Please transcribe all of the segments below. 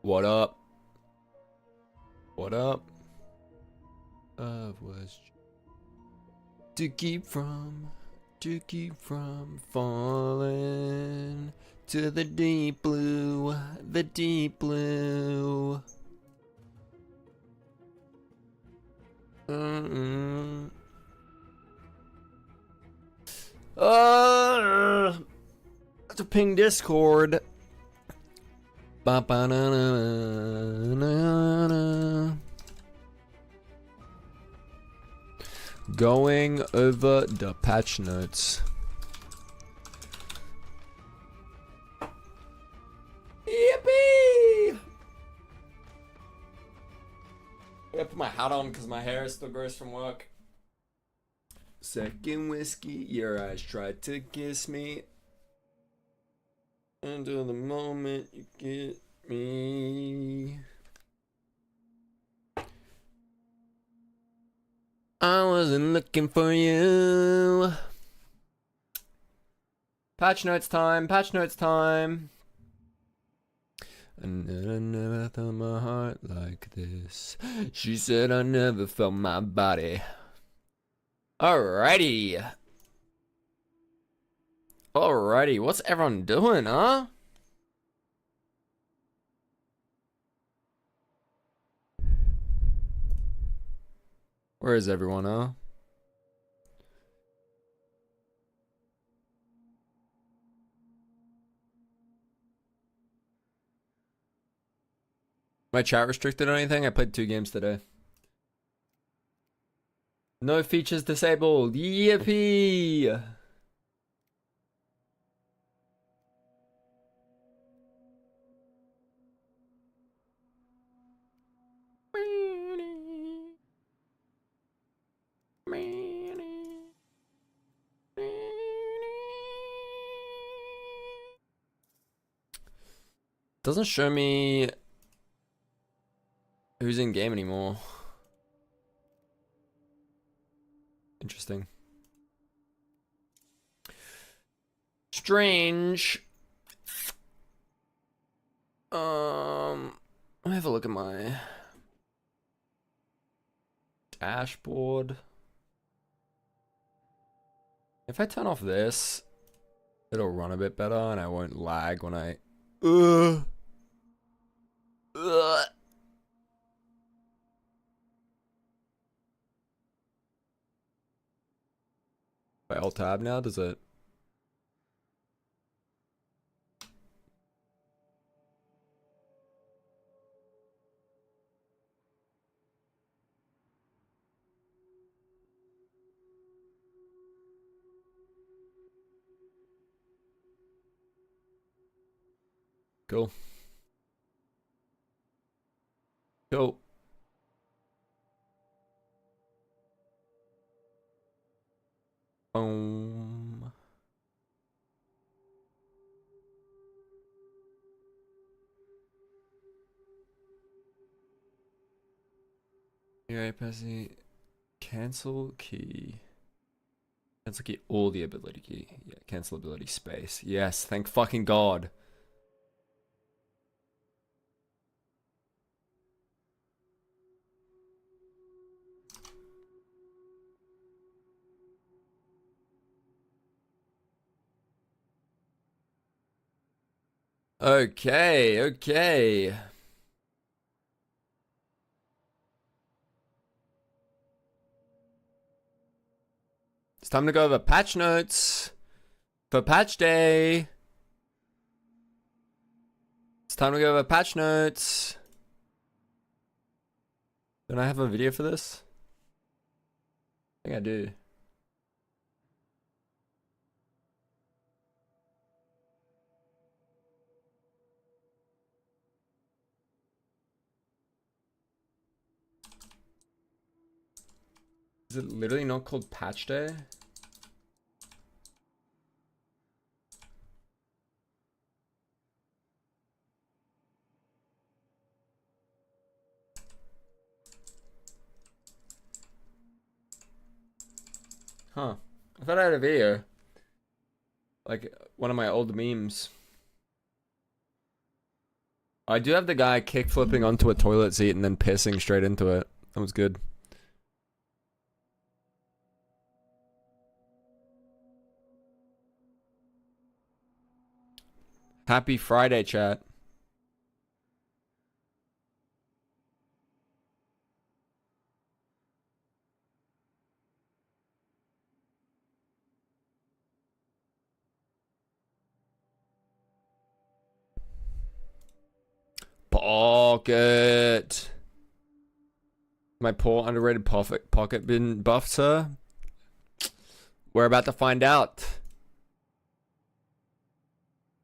What up? What up? Was to keep from falling to the deep blue, the deep blue. To ping Discord. Going over the patch notes. Yippee! I gotta put my hat on because my hair is still gross from work. Second whiskey, your eyes tried to kiss me. Until the moment you get me. I wasn't looking for you. Patch notes time, patch notes time. I never felt my heart like this. She said I never felt my body. Alrighty. Alrighty, what's everyone doing, huh? Where is everyone, huh? My chat restricted or anything? I played 2 games today. No features disabled. Yippee! Doesn't show me who's in game anymore. Interesting. Strange. Let me have a look at my dashboard. If I turn off this, it'll run a bit better and I won't lag when I If I alt tab now, does it? Cool. Cool. Boom. Yeah, press the cancel key. Cancel key or the ability key. Yeah, cancel ability space. Yes, thank fucking God. Okay, okay. It's time to go over patch notes for patch day. It's time to go over patch notes. Don't I have a video for this? I think I do. Is it literally not called patch day? Huh. I thought I had a video. Like one of my old memes. I do have the guy kick flipping onto a toilet seat and then pissing straight into it. That was good. Happy Friday, chat. Pocket. My poor underrated pocket been buffed, sir? We're about to find out.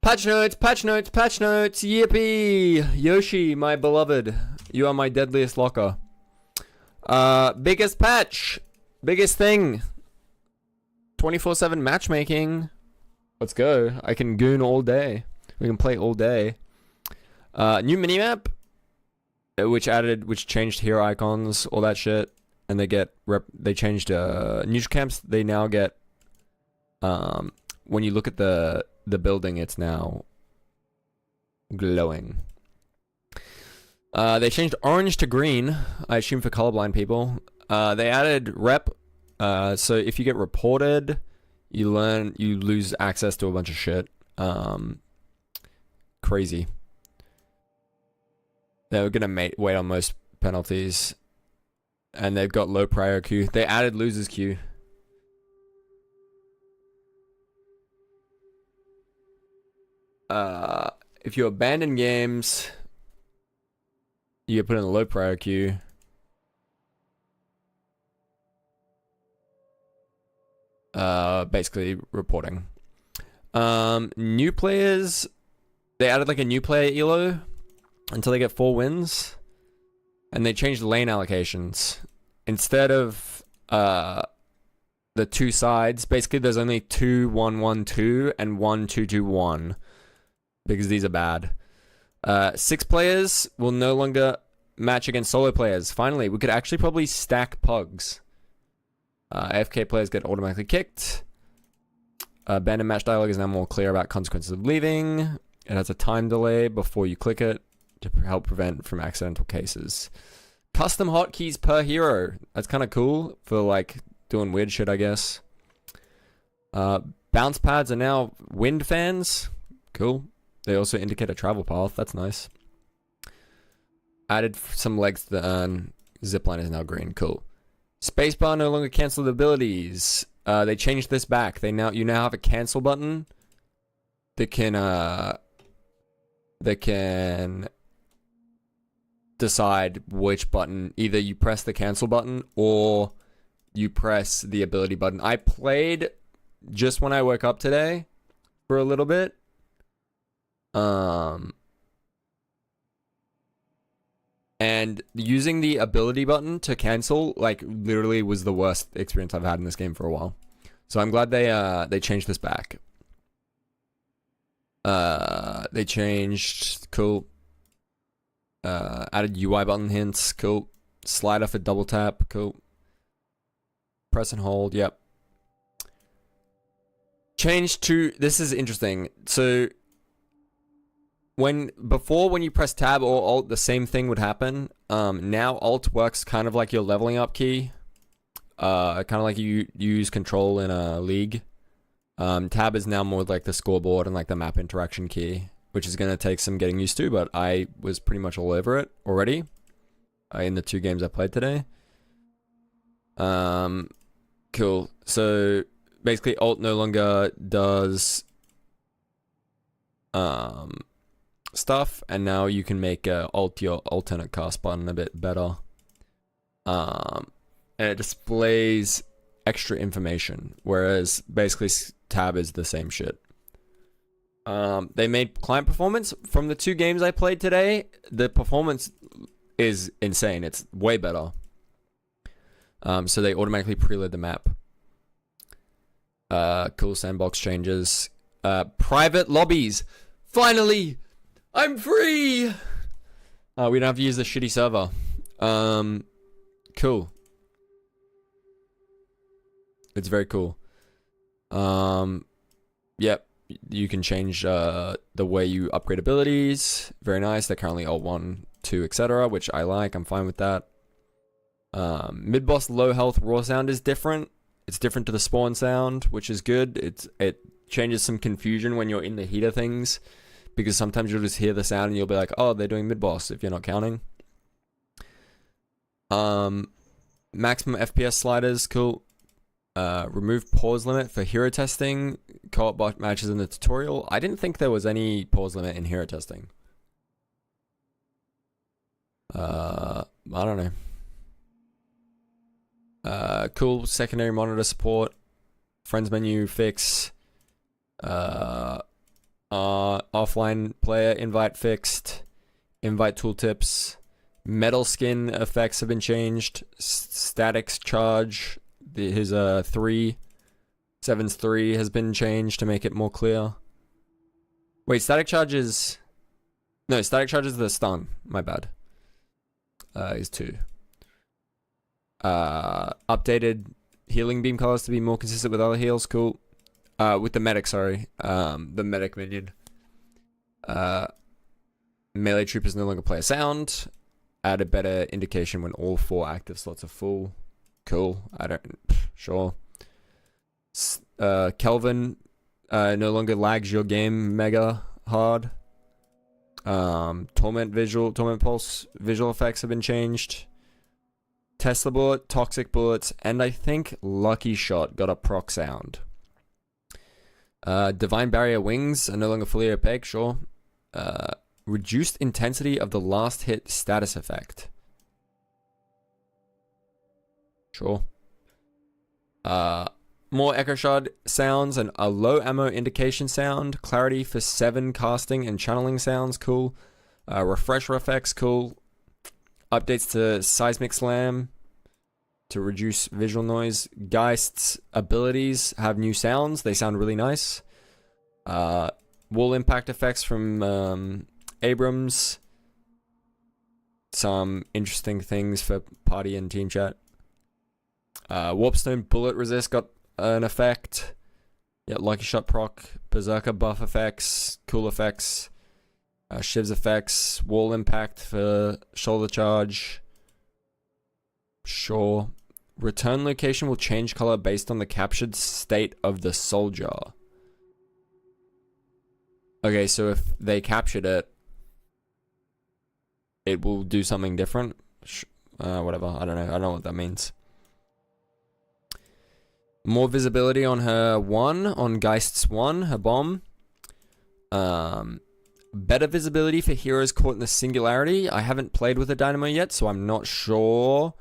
Patch notes, patch notes, patch notes. Yippee! Yoshi, my beloved. You are my deadliest locker. Biggest patch. Biggest thing. 24/7 matchmaking. Let's go. I can goon all day. We can play all day. New minimap, which changed hero icons, all that shit, and they changed neutral camps. They now get when you look at the building, it's now glowing. They changed orange to green, I assume for colorblind people. They added rep, so if you get reported, you lose access to a bunch of shit. Crazy. They were gonna wait on most penalties, and they've got low prior queue. They added losers queue. If you abandon games, you get put in a low prior queue. Basically reporting. New players, they added like a new player elo until they get 4 wins, and they changed lane allocations. Instead of the 2 sides, basically there's only 2-1-1-2 and 1-2-2-1, because these are bad. 6 players will no longer match against solo players. Finally, we could actually probably stack pugs. AFK players get automatically kicked. Abandoned match dialogue is now more clear about consequences of leaving. It has a time delay before you click it to help prevent from accidental cases. Custom hotkeys per hero. That's kind of cool for like doing weird shit, I guess. Bounce pads are now wind fans. Cool. They also indicate a travel path. That's nice. Added some legs to the urn. Zipline is now green. Cool. Spacebar no longer cancel abilities. They changed this back. You now have a cancel button that can decide which button. Either you press the cancel button or you press the ability button. I played just when I woke up today for a little bit. And using the ability button to cancel, like, literally was the worst experience I've had in this game for a while. So I'm glad they changed this back. They changed, cool. Added UI button hints, cool. Slider for double tap, cool. Press and hold, yep. Changed to, this is interesting. So when you press tab or alt, the same thing would happen. Now alt works kind of like your leveling up key. Kind of like you use control in a league. Tab is now more like the scoreboard and like the map interaction key, which is going to take some getting used to, but I was pretty much all over it already in the 2 games I played today. Cool. So basically alt no longer does stuff, and now you can make alt your alternate cast button a bit better. And it displays extra information, whereas basically tab is the same shit. They made client performance from the 2 games I played today. The performance is insane. It's way better. So they automatically preload the map. Cool sandbox changes. Private lobbies. Finally, I'm free. We don't have to use the shitty server. Cool. It's very cool. Yep. you can change the way you upgrade abilities. Very nice. They're currently all 1, 2, etc., which I like. I'm fine with that. Mid-boss low health raw sound is different. It's different to the spawn sound, which is good. It changes some confusion when you're in the heat of things, because sometimes you'll just hear the sound and you'll be like, oh, they're doing mid-boss if you're not counting. Maximum FPS sliders, cool. Remove pause limit for hero testing, co-op bot matches in the tutorial. I didn't think there was any pause limit in hero testing. I don't know. Cool. Secondary monitor support. Friends menu fix. Offline player invite fixed. Invite tooltips. Metal skin effects have been changed. Statics charge. His 7's 3 has been changed to make it more clear. Wait, static charge is... No, static charge is the stun. My bad. Is 2. Updated healing beam colors to be more consistent with other heals. Cool. With the medic, sorry. The medic minion. Melee troopers no longer play a sound. Add a better indication when all 4 active slots are full. Cool. Sure. Kelvin no longer lags your game mega hard. Torment pulse visual effects have been changed. Tesla bullet, toxic bullets, and I think lucky shot got a proc sound. Divine barrier wings are no longer fully opaque. Sure. Reduced intensity of the last hit status effect. Sure. More echo shard sounds and a low ammo indication sound. Clarity for 7 casting and channeling sounds. Cool. Refresher effects. Cool. Updates to seismic slam to reduce visual noise. Geist's abilities have new sounds. They sound really nice. Wall impact effects from Abrams. Some interesting things for party and team chat. Warpstone bullet resist got an effect. Yeah, lucky shot proc. Berserker buff effects. Cool effects. Shiv's effects. Wall impact for shoulder charge. Sure. Return location will change color based on the captured state of the soldier. Okay, so if they captured it, it will do something different. Whatever. I don't know. I don't know what that means. More visibility on her 1, on Geist's 1, her bomb. Better visibility for heroes caught in the singularity. I haven't played with a dynamo yet, so I'm not sure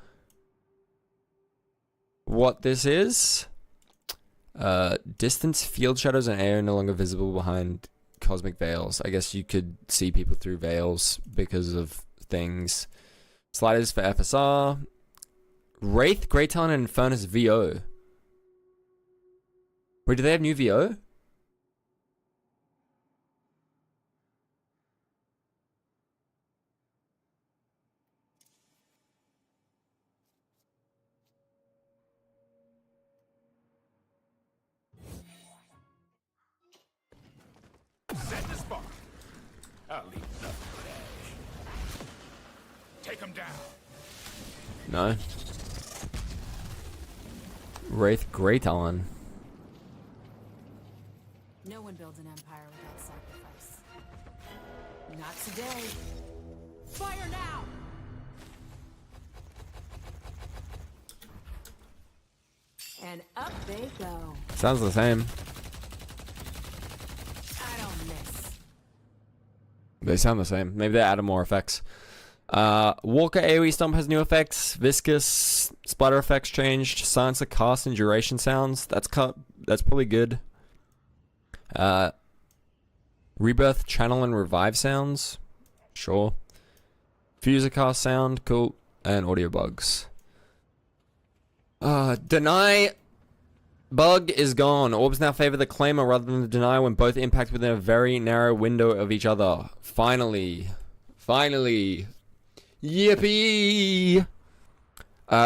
what this is. Distance, field shadows, and air are no longer visible behind cosmic veils. I guess you could see people through veils because of things. Sliders for FSR. Wraith, Grey Talon, and Furnace VO. Wait, do they have new VO? Set the spark. I'll leave nothing but ash. Take him down. No. Wraith, Grey Talon. No one builds an empire without sacrifice. Not today. Fire now! And up they go. Sounds the same. I don't miss. They sound the same. Maybe they added more effects. Walker AoE Stomp has new effects. Viscous splatter effects changed. Silence of cast and duration sounds. That's probably good. Rebirth, channel, and revive sounds. Sure. Fuser cast sound. Cool. And audio bugs. Deny bug is gone. Orbs now favor the claimer rather than the deny when both impact within a very narrow window of each other. Finally. Finally. Yippee!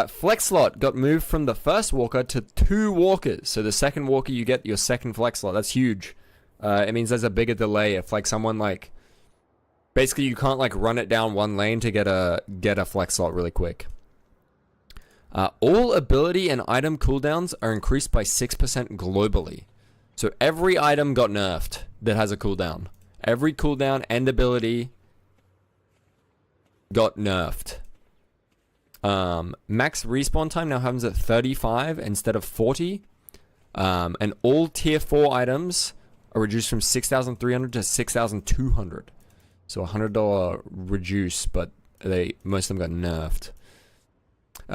Flex slot got moved from the first walker to 2 walkers. So the second walker, you get your second flex slot. That's huge. It means there's a bigger delay if like someone like basically you can't like run it down one lane to get a flex slot really quick. All ability and item cooldowns are increased by 6% globally. So every item got nerfed that has a cooldown. Every cooldown and ability got nerfed. Max respawn time now happens at 35 instead of 40. And all tier 4 items are reduced from 6,300 to 6,200. So $100 reduce, but most of them got nerfed.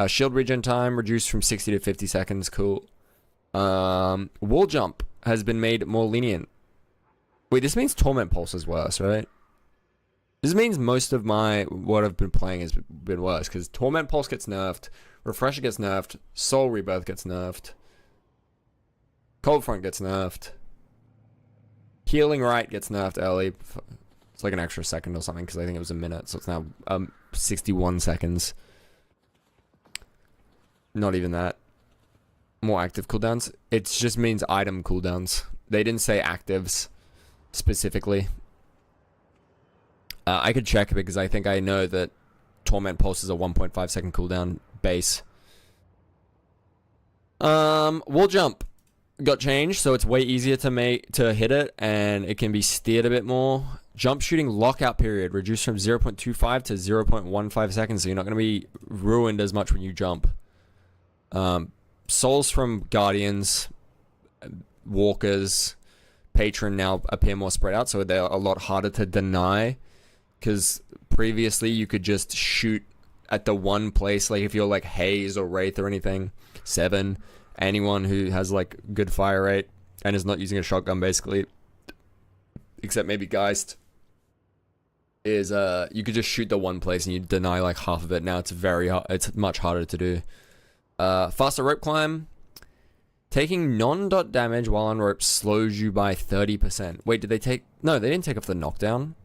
Shield regen time reduced from 60 to 50 seconds. Cool. Wall jump has been made more lenient. Wait, this means Torment Pulse is worse, right? This means most of what I've been playing has been worse, because Torment Pulse gets nerfed, Refresher gets nerfed, Soul Rebirth gets nerfed, Cold Front gets nerfed, Healing Right gets nerfed early. It's like an extra second or something, because I think it was a minute, so it's now 61 seconds. Not even that. More active cooldowns. It just means item cooldowns. They didn't say actives specifically. I could check because I think I know that Torment Pulse is a 1.5 second cooldown base. Wall jump got changed, so it's way easier to hit it, and it can be steered a bit more. Jump shooting lockout period reduced from 0.25 to 0.15 seconds, so you're not going to be ruined as much when you jump. Souls from Guardians, Walkers, Patron now appear more spread out, so they're a lot harder to deny. Because previously you could just shoot at the one place, like if you're like Haze or Wraith or anything, 7, anyone who has like good fire rate and is not using a shotgun basically, except maybe Geist, is you could just shoot the one place and you deny like half of it. Now it's it's much harder to do. Faster rope climb. Taking non-dot damage while on rope slows you by 30%. Wait, did they take... No, they didn't take off the knockdown.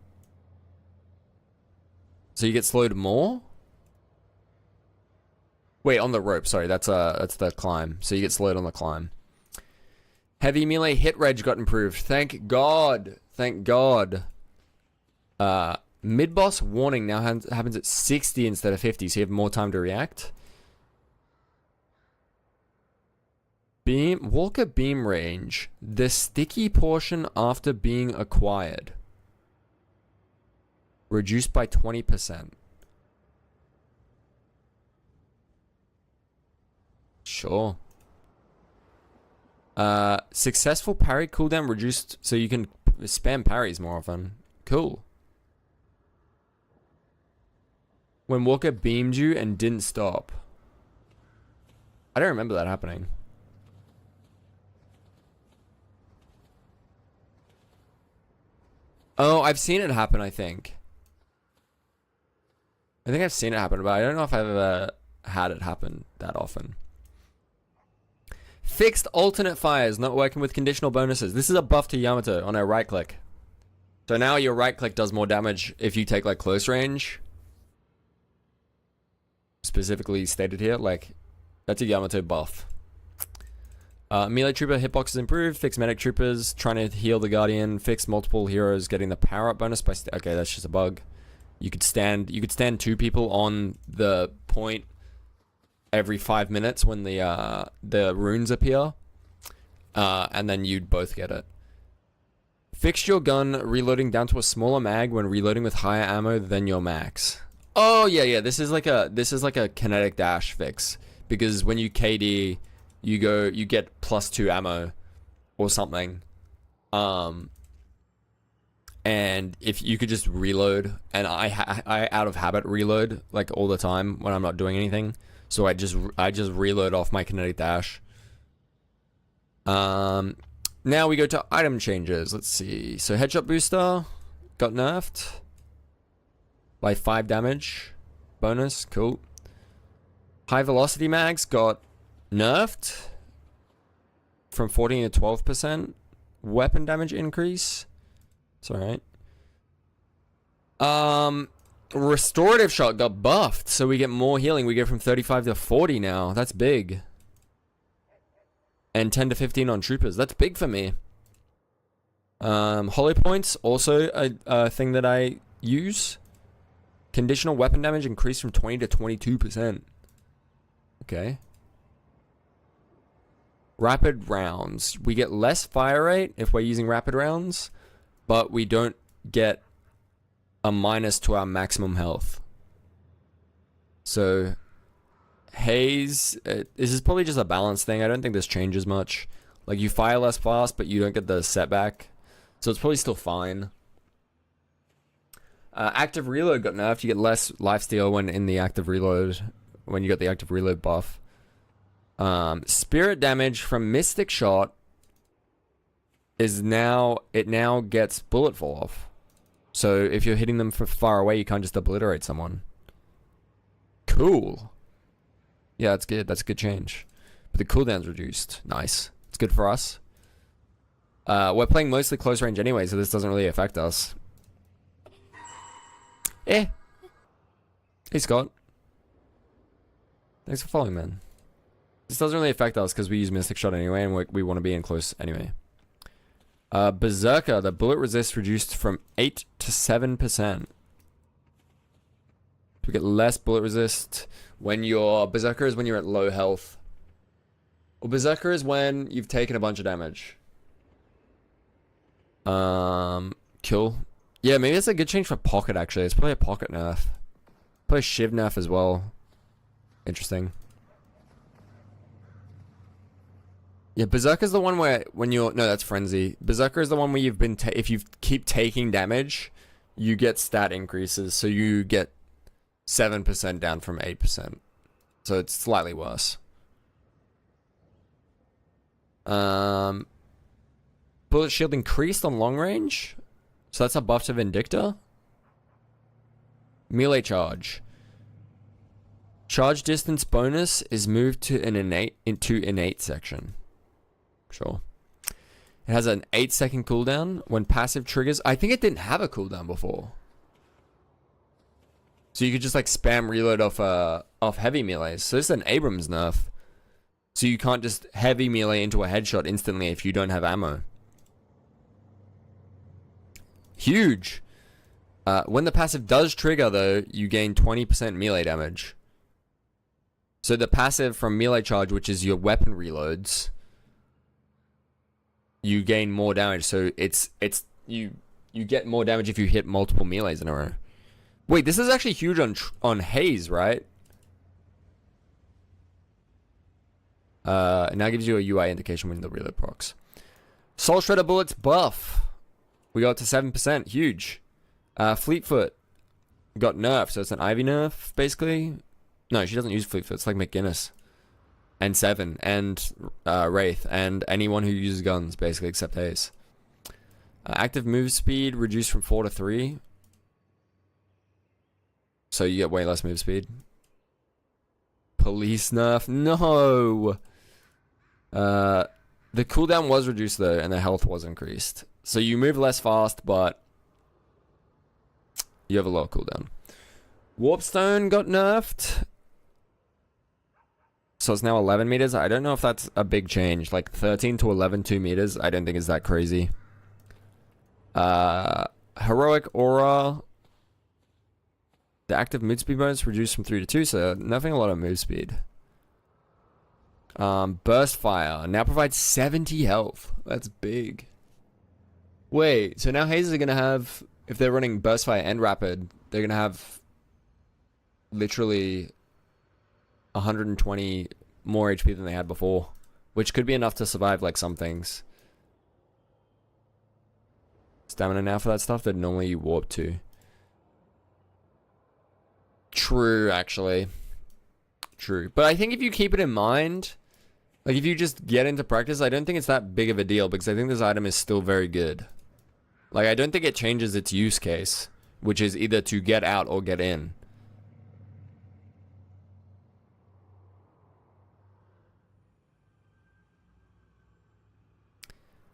So you get slowed more? Wait, on the rope. Sorry, that's the climb. So you get slowed on the climb. Heavy melee hit reg got improved. Thank God. Thank God. Mid-boss warning now happens at 60 instead of 50, so you have more time to react. Walker beam range. The sticky portion after being acquired. Reduced by 20%. Sure. Successful parry cooldown reduced so you can spam parries more often. Cool. When Walker beamed you and didn't stop. I don't remember that happening. Oh, I've seen it happen, I think. I think I've seen it happen, but I don't know if I've ever had it happen that often. Fixed alternate fires, not working with conditional bonuses. This is a buff to Yamato on our right click. So now your right click does more damage if you take like close range. Specifically stated here, like that's a Yamato buff. Melee trooper hitbox is improved. Fix medic troopers trying to heal the guardian. Fix multiple heroes getting the power up bonus by. Okay, that's just a bug. You could stand 2 people on the point every 5 minutes when the runes appear, and then you'd both get it. Fix your gun reloading down to a smaller mag when reloading with higher ammo than your max. Oh yeah. This is like a kinetic dash fix, because when you KD. You get +2 ammo or something. And if you could just reload, and I out of habit reload like all the time when I'm not doing anything. So I just reload off my kinetic dash. Now we go to item changes. Let's see. So headshot booster got nerfed by 5 damage bonus. Cool. High velocity mags got nerfed from 14 to 12%. Weapon damage increase. It's alright. Restorative shot got buffed, so we get more healing. We go from 35 to 40 now. That's big. And 10 to 15 on troopers. That's big for me. Hollow points, also a thing that I use. Conditional weapon damage increased from 20 to 22%. Okay. Rapid rounds. We get less fire rate if we're using rapid rounds, but we don't get a minus to our maximum health. So, haze, this is probably just a balance thing. I don't think this changes much. Like, you fire less fast, but you don't get the setback. So it's probably still fine. Active reload got nerfed. You get less lifesteal when in the active reload, when you got the active reload buff. Spirit damage from Mystic Shot is now gets bullet fall off. So if you're hitting them from far away, you can't just obliterate someone. Cool. Yeah, that's good. That's a good change. But the cooldown's reduced. Nice. It's good for us. We're playing mostly close range anyway, so this doesn't really affect us. Hey, Scott. Thanks for following, man. This doesn't really affect us because we use Mystic Shot anyway, and we want to be in close anyway. Berserker, the bullet resist reduced from 8 to 7%. We get less bullet resist when you're... Berserker is when you're at low health. Well, Berserker is when you've taken a bunch of damage. Cool. Yeah, maybe that's a good change for Pocket, actually. It's probably a Pocket nerf. Probably Shiv nerf as well. Interesting. Yeah, Berserker's the one where when you're... No, that's Frenzy. Berserker is the one where you've been... if you keep taking damage, you get stat increases. So you get 7% down from 8%. So it's slightly worse. Bullet shield increased on long range. So that's a buff to Vindicta. Melee charge. Charge distance bonus is moved to an innate section. Sure. It has an 8-second cooldown when passive triggers. I think it didn't have a cooldown before. So you could just like spam reload off heavy melees. So this is an Abrams nerf. So you can't just heavy melee into a headshot instantly if you don't have ammo. Huge. When the passive does trigger, though, you gain 20% melee damage. So the passive from melee charge, which is your weapon reloads, you gain more damage. So you get more damage if you hit multiple melees in a row. Wait, this is actually huge on haze, right? It now gives you a UI indication when the reload procs. Soul Shredder bullets buff. We got to 7%. Huge. Fleetfoot got nerfed, so it's an Ivy nerf, basically. No, she doesn't use Fleetfoot. It's like McGinnis. And Seven. And Wraith. And anyone who uses guns, basically, except Haze. Active move speed reduced from 4 to 3. So you get way less move speed. Police nerf. No! The cooldown was reduced, though, and the health was increased. So you move less fast, but you have a lower cooldown. Warpstone got nerfed. So it's now 11 meters. I don't know if that's a big change. Like 13 to 11, 2 meters. I don't think it's that crazy. Heroic Aura. The active move speed bonus reduced from 3 to 2, so nothing a lot of move speed. Burst Fire now provides 70 health. That's big. Wait, so now Hazes are going to have, if they're running Burst Fire and Rapid, they're going to have literally 120 more HP than they had before, which could be enough to survive like some things. Stamina now for that stuff that normally you warp to. True, actually. True. But I think if you keep it in mind, like if you just get into practice, I don't think it's that big of a deal because I think this item is still very good. Like, I don't think it changes its use case, which is either to get out or get in.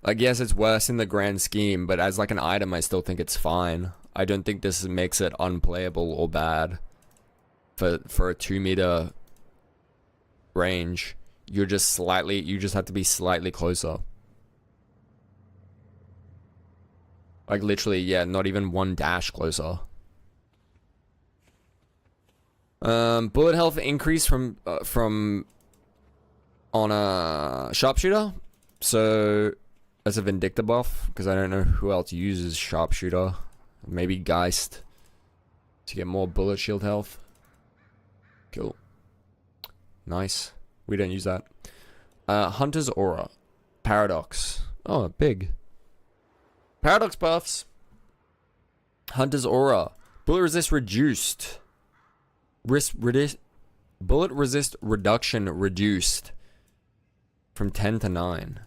Like, yes, it's worse in the grand scheme, but as like an item, I still think it's fine. I don't think this makes it unplayable or bad. For a 2 meter range, you just have to be slightly closer. Like literally, yeah, not even one dash closer. Bullet health increase from on a sharpshooter. So that's a Vindicta buff, because I don't know who else uses sharpshooter. Maybe Geist to get more bullet shield health. Cool. Nice. We don't use that. Hunter's Aura. Paradox. Oh, big. Paradox buffs. Hunter's Aura. Bullet resist reduced. Bullet resist reduction reduced from 10 to 9.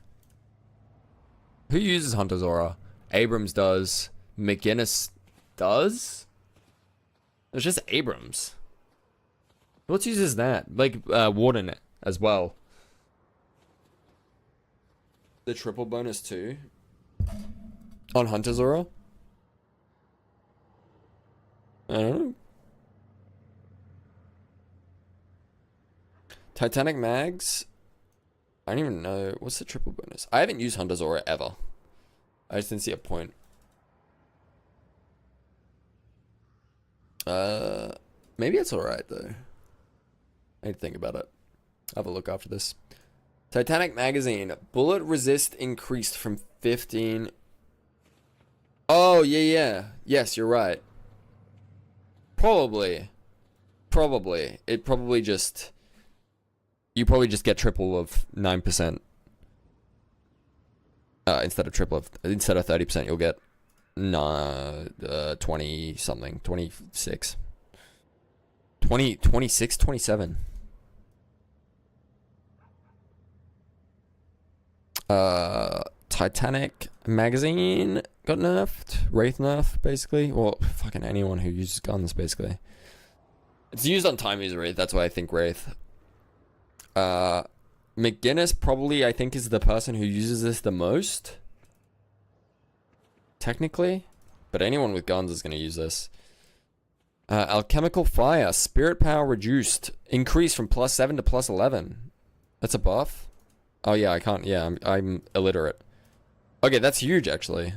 Who uses Hunter's Aura? Abrams does. McGinnis does? It's just Abrams. What uses that? Like, Warden as well. The triple bonus too. On Hunter's Aura? I don't know. Titanic Mags? I don't even know. What's the triple bonus? I haven't used Hunter's Aura ever. I just didn't see a point. Maybe it's alright though. I need to think about it. I'll have a look after this. Titanic Magazine. Bullet resist increased from 15. Oh, yeah. Yes, you're right. Probably. It probably just... You probably just get triple of 9%. Instead of 30%, you'll get 20 something, 26. 26, 27. Titanic Magazine got nerfed. Wraith nerf, basically. Well, fucking anyone who uses guns, basically. It's used on time user Wraith, that's why I think Wraith. McGinnis probably, I think, is the person who uses this the most. Technically. But anyone with guns is going to use this. Alchemical Fire. Spirit power reduced. Increased from +7 to +11. That's a buff? Oh, yeah, I can't. Yeah, I'm illiterate. Okay, that's huge, actually.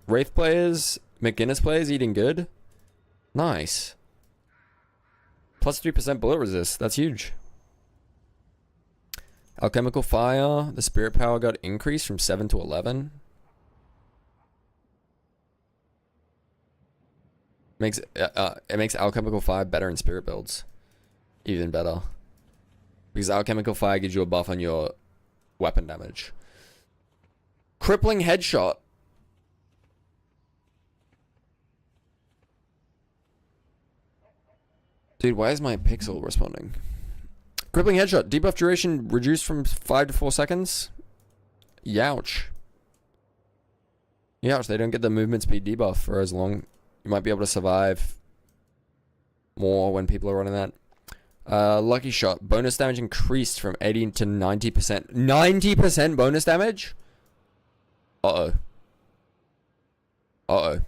Wraith players, McGinnis players eating good. Nice. +3% bullet resist. That's huge. Alchemical Fire. The spirit power got increased from 7 to 11. It makes Alchemical Fire better in spirit builds. Even better. Because Alchemical Fire gives you a buff on your weapon damage. Crippling Headshot. Dude, why is my pixel responding? Crippling Headshot. Debuff duration reduced from 5 to 4 seconds. Youch. Youch, they don't get the movement speed debuff for as long. You might be able to survive more when people are running that. Lucky Shot. Bonus damage increased from 80 to 90%. 90% bonus damage? Uh-oh. Uh-oh.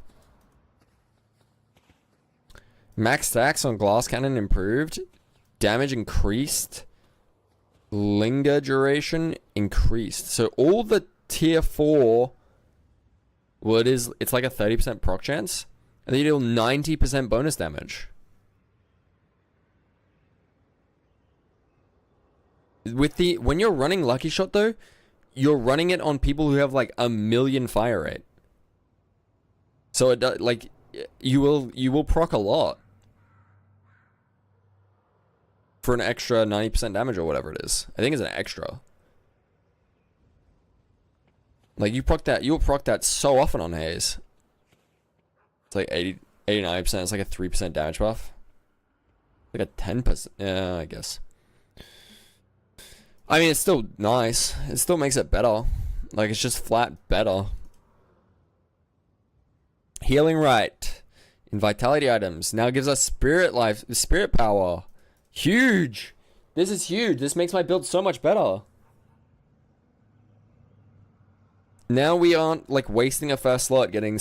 Max stacks on Glass Cannon improved. Damage increased. Linger duration increased. So all the tier 4... Well, it's like a 30% proc chance. And then you deal 90% bonus damage. When you're running Lucky Shot though, you're running it on people who have like 1,000,000 fire rate. So it does, like, you will proc a lot for an extra 90% damage or whatever it is. I think it's an extra. Like you'll proc that so often on Haze. It's like 89%. It's like a 3% damage buff. Like a 10%. Yeah, I guess. I mean, it's still nice. It still makes it better. Like, it's just flat better. Healing Right. In Vitality items. Now gives us spirit power. Huge. This is huge. This makes my build so much better. Now we aren't, like, wasting a first slot getting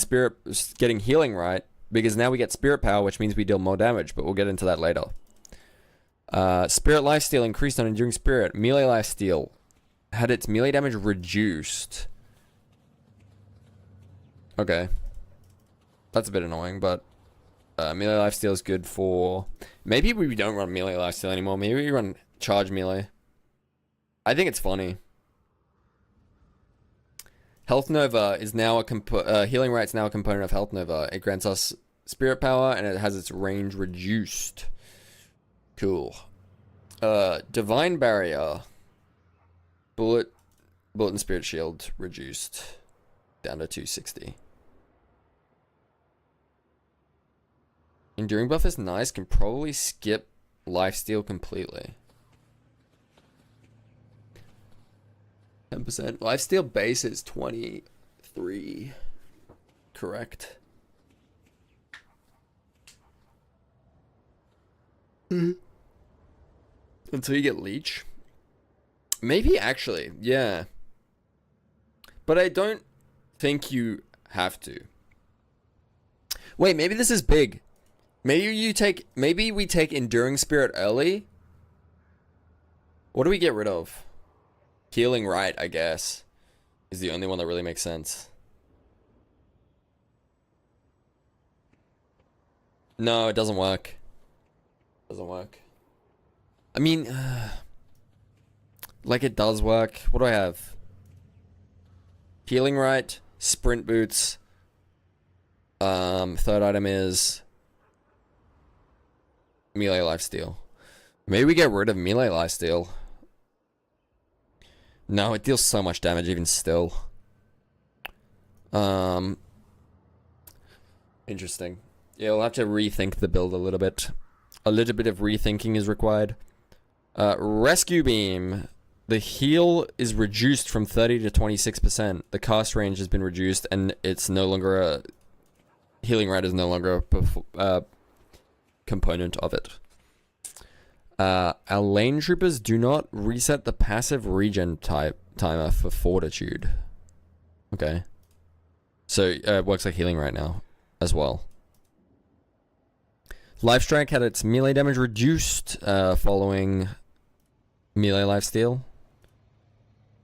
Healing Right. Because now we get spirit power, which means we deal more damage. But we'll get into that later. Spirit Lifesteal increased on Enduring Spirit. Melee Lifesteal had its melee damage reduced. Okay. That's a bit annoying, but melee lifesteal is good for... Maybe we don't run melee lifesteal anymore. Maybe we run charge melee. I think it's funny. Health Nova is now a Healing Right's now a component of Health Nova. It grants us spirit power and it has its range reduced. Cool. Divine Barrier. Bullet and Spirit Shield reduced down to 260. Enduring buff is nice. Can probably skip lifesteal completely. 10%. Lifesteal base is 23. Correct. Until you get leech. Maybe actually, yeah. But I don't think you have to. Wait, maybe this is big. Maybe we take Enduring Spirit early. What do we get rid of? Healing Right, I guess, is the only one that really makes sense. No, it doesn't work. Doesn't work. I mean, like it does work. What do I have? Healing Right, Sprint Boots. Third item is Melee Lifesteal. Maybe we get rid of Melee Lifesteal. No, it deals so much damage even still. Interesting. Yeah, we'll have to rethink the build a little bit. A little bit of rethinking is required. Rescue Beam. The heal is reduced from 30 to 26%. The cast range has been reduced, and it's no longer a... Healing Right is no longer a component of it. Our lane troopers do not reset the passive regen timer for Fortitude. Okay. So it works like Healing Right now as well. Life Strike had its melee damage reduced following melee lifesteal.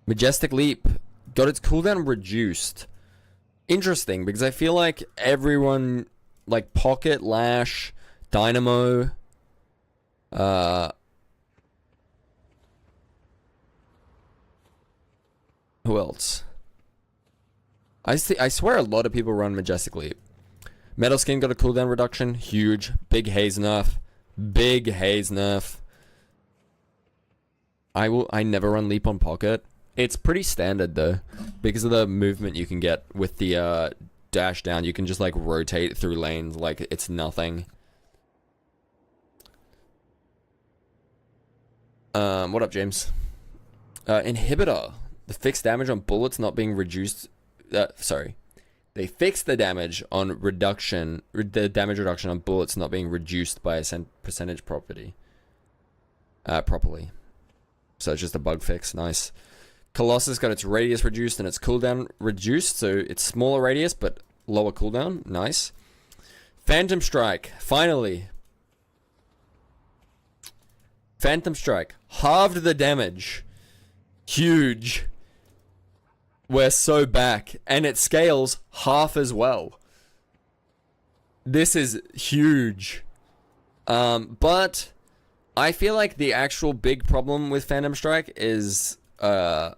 Majestic Leap got its cooldown reduced. Interesting, because I feel like everyone, like Pocket, Lash, Dynamo, who else? I swear a lot of people run Majestic Leap. Metal Skin got a cooldown reduction. Huge. Big haze nerf. Big haze nerf. I never run Leap on Pocket. It's pretty standard though, because of the movement you can get with the dash down. You can just like rotate through lanes like it's nothing. What up, James? Inhibitor. The fixed damage on bullets not being reduced. Sorry. They fixed the damage on reduction. The damage reduction on bullets not being reduced by a percentage property. Properly. So it's just a bug fix. Nice. Colossus got its radius reduced and its cooldown reduced. So it's smaller radius but lower cooldown. Nice. Phantom Strike. Finally. Phantom Strike. Halved the damage. Huge. We're so back. And it scales half as well. This is huge. But I feel like the actual big problem with Phantom Strike is the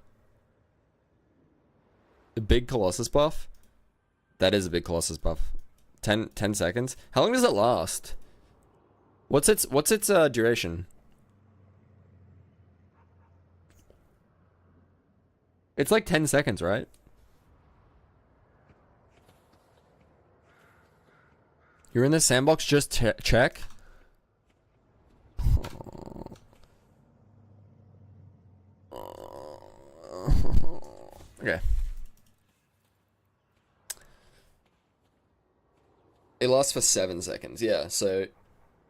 big Colossus buff. That is a big Colossus buff. 10 seconds. How long does it last? What's its duration? It's like 10 seconds, right? You're in the sandbox, just check. Okay. It lasts for 7 seconds, yeah. So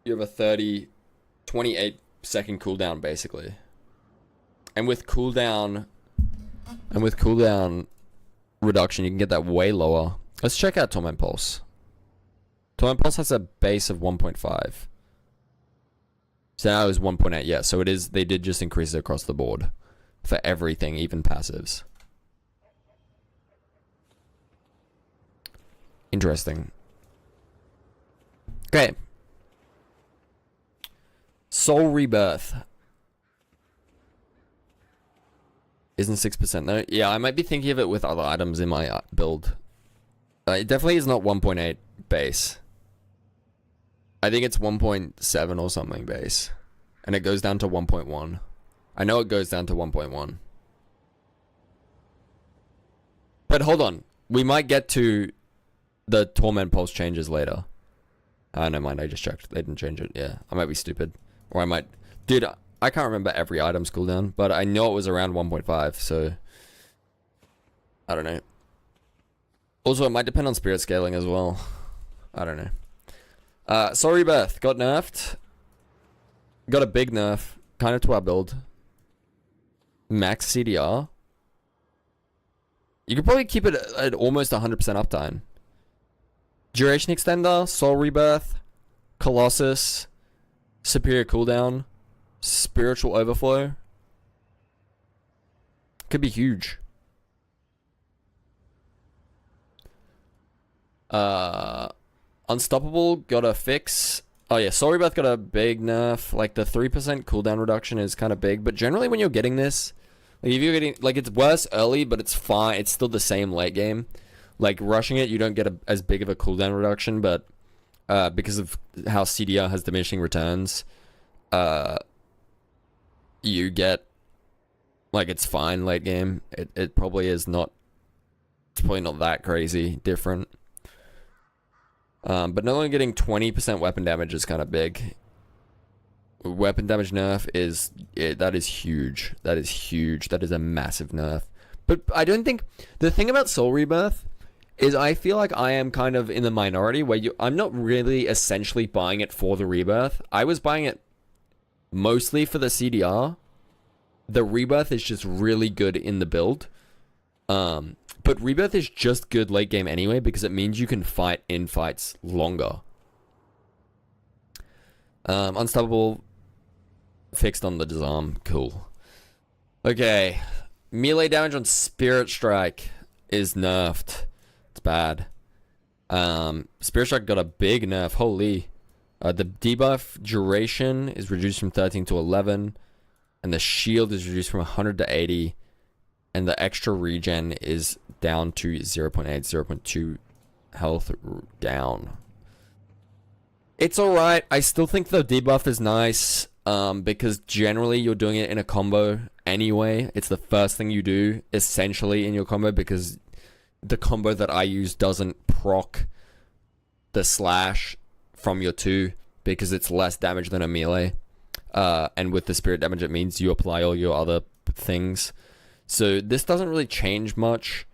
you have a 28 second cooldown basically. And with cooldown reduction, you can get that way lower. Let's check out Torment Pulse. Torment Pulse has a base of 1.5. So now it's 1.8, yeah. So it is, they did just increase it across the board. For everything, even passives. Interesting. Okay. Soul Rebirth. Isn't 6% though? Yeah, I might be thinking of it with other items in my build. It definitely is not 1.8 base. I think it's 1.7 or something base. And it goes down to 1.1. I know it goes down to 1.1. But hold on. We might get to the Torment Pulse changes later. Never mind, I just checked. They didn't change it. Yeah, I might be stupid. Or I might... Dude, I can't remember every item's cooldown, but I know it was around 1.5, so... I don't know. Also, it might depend on spirit scaling as well. I don't know. Soul Rebirth got nerfed. Got a big nerf, kind of to our build. Max CDR. You could probably keep it at almost 100% uptime. Duration Extender, Soul Rebirth, Colossus, Superior Cooldown, Spiritual Overflow. Could be huge. Unstoppable got a fix. Oh yeah, Soul Rebirth got a big nerf. Like the 3% cooldown reduction is kind of big, but generally when you're getting this, like if you're getting, like it's worse early, but it's fine. It's still the same late game. Like rushing it, you don't get as big of a cooldown reduction, but because of how CDR has diminishing returns, you get, like, it's fine late game. It probably is not. It's probably not that crazy different. But not only getting 20% weapon damage is kind of big. Weapon damage nerf that is huge. That is huge. That is a massive nerf. But I don't think the thing about Soul Rebirth is I feel like I am kind of in the minority where I'm not really essentially buying it for the rebirth. I was buying it mostly for the CDR. The rebirth is just really good in the build. But rebirth is just good late game anyway because it means you can fight in fights longer. Unstoppable fixed on the disarm. Cool. Okay. Melee damage on Spirit Strike is nerfed. It's bad. Spirit Strike got a big nerf. Holy. The debuff duration is reduced from 13 to 11. And the shield is reduced from 100 to 80. And the extra regen is down to 0.8, 0.2 health down. It's alright. I still think the debuff is nice. Because generally you're doing it in a combo anyway. It's the first thing you do, essentially, in your combo, because the combo that I use doesn't proc the slash from your 2 because it's less damage than a melee. And with the spirit damage, it means you apply all your other things. So this doesn't really change much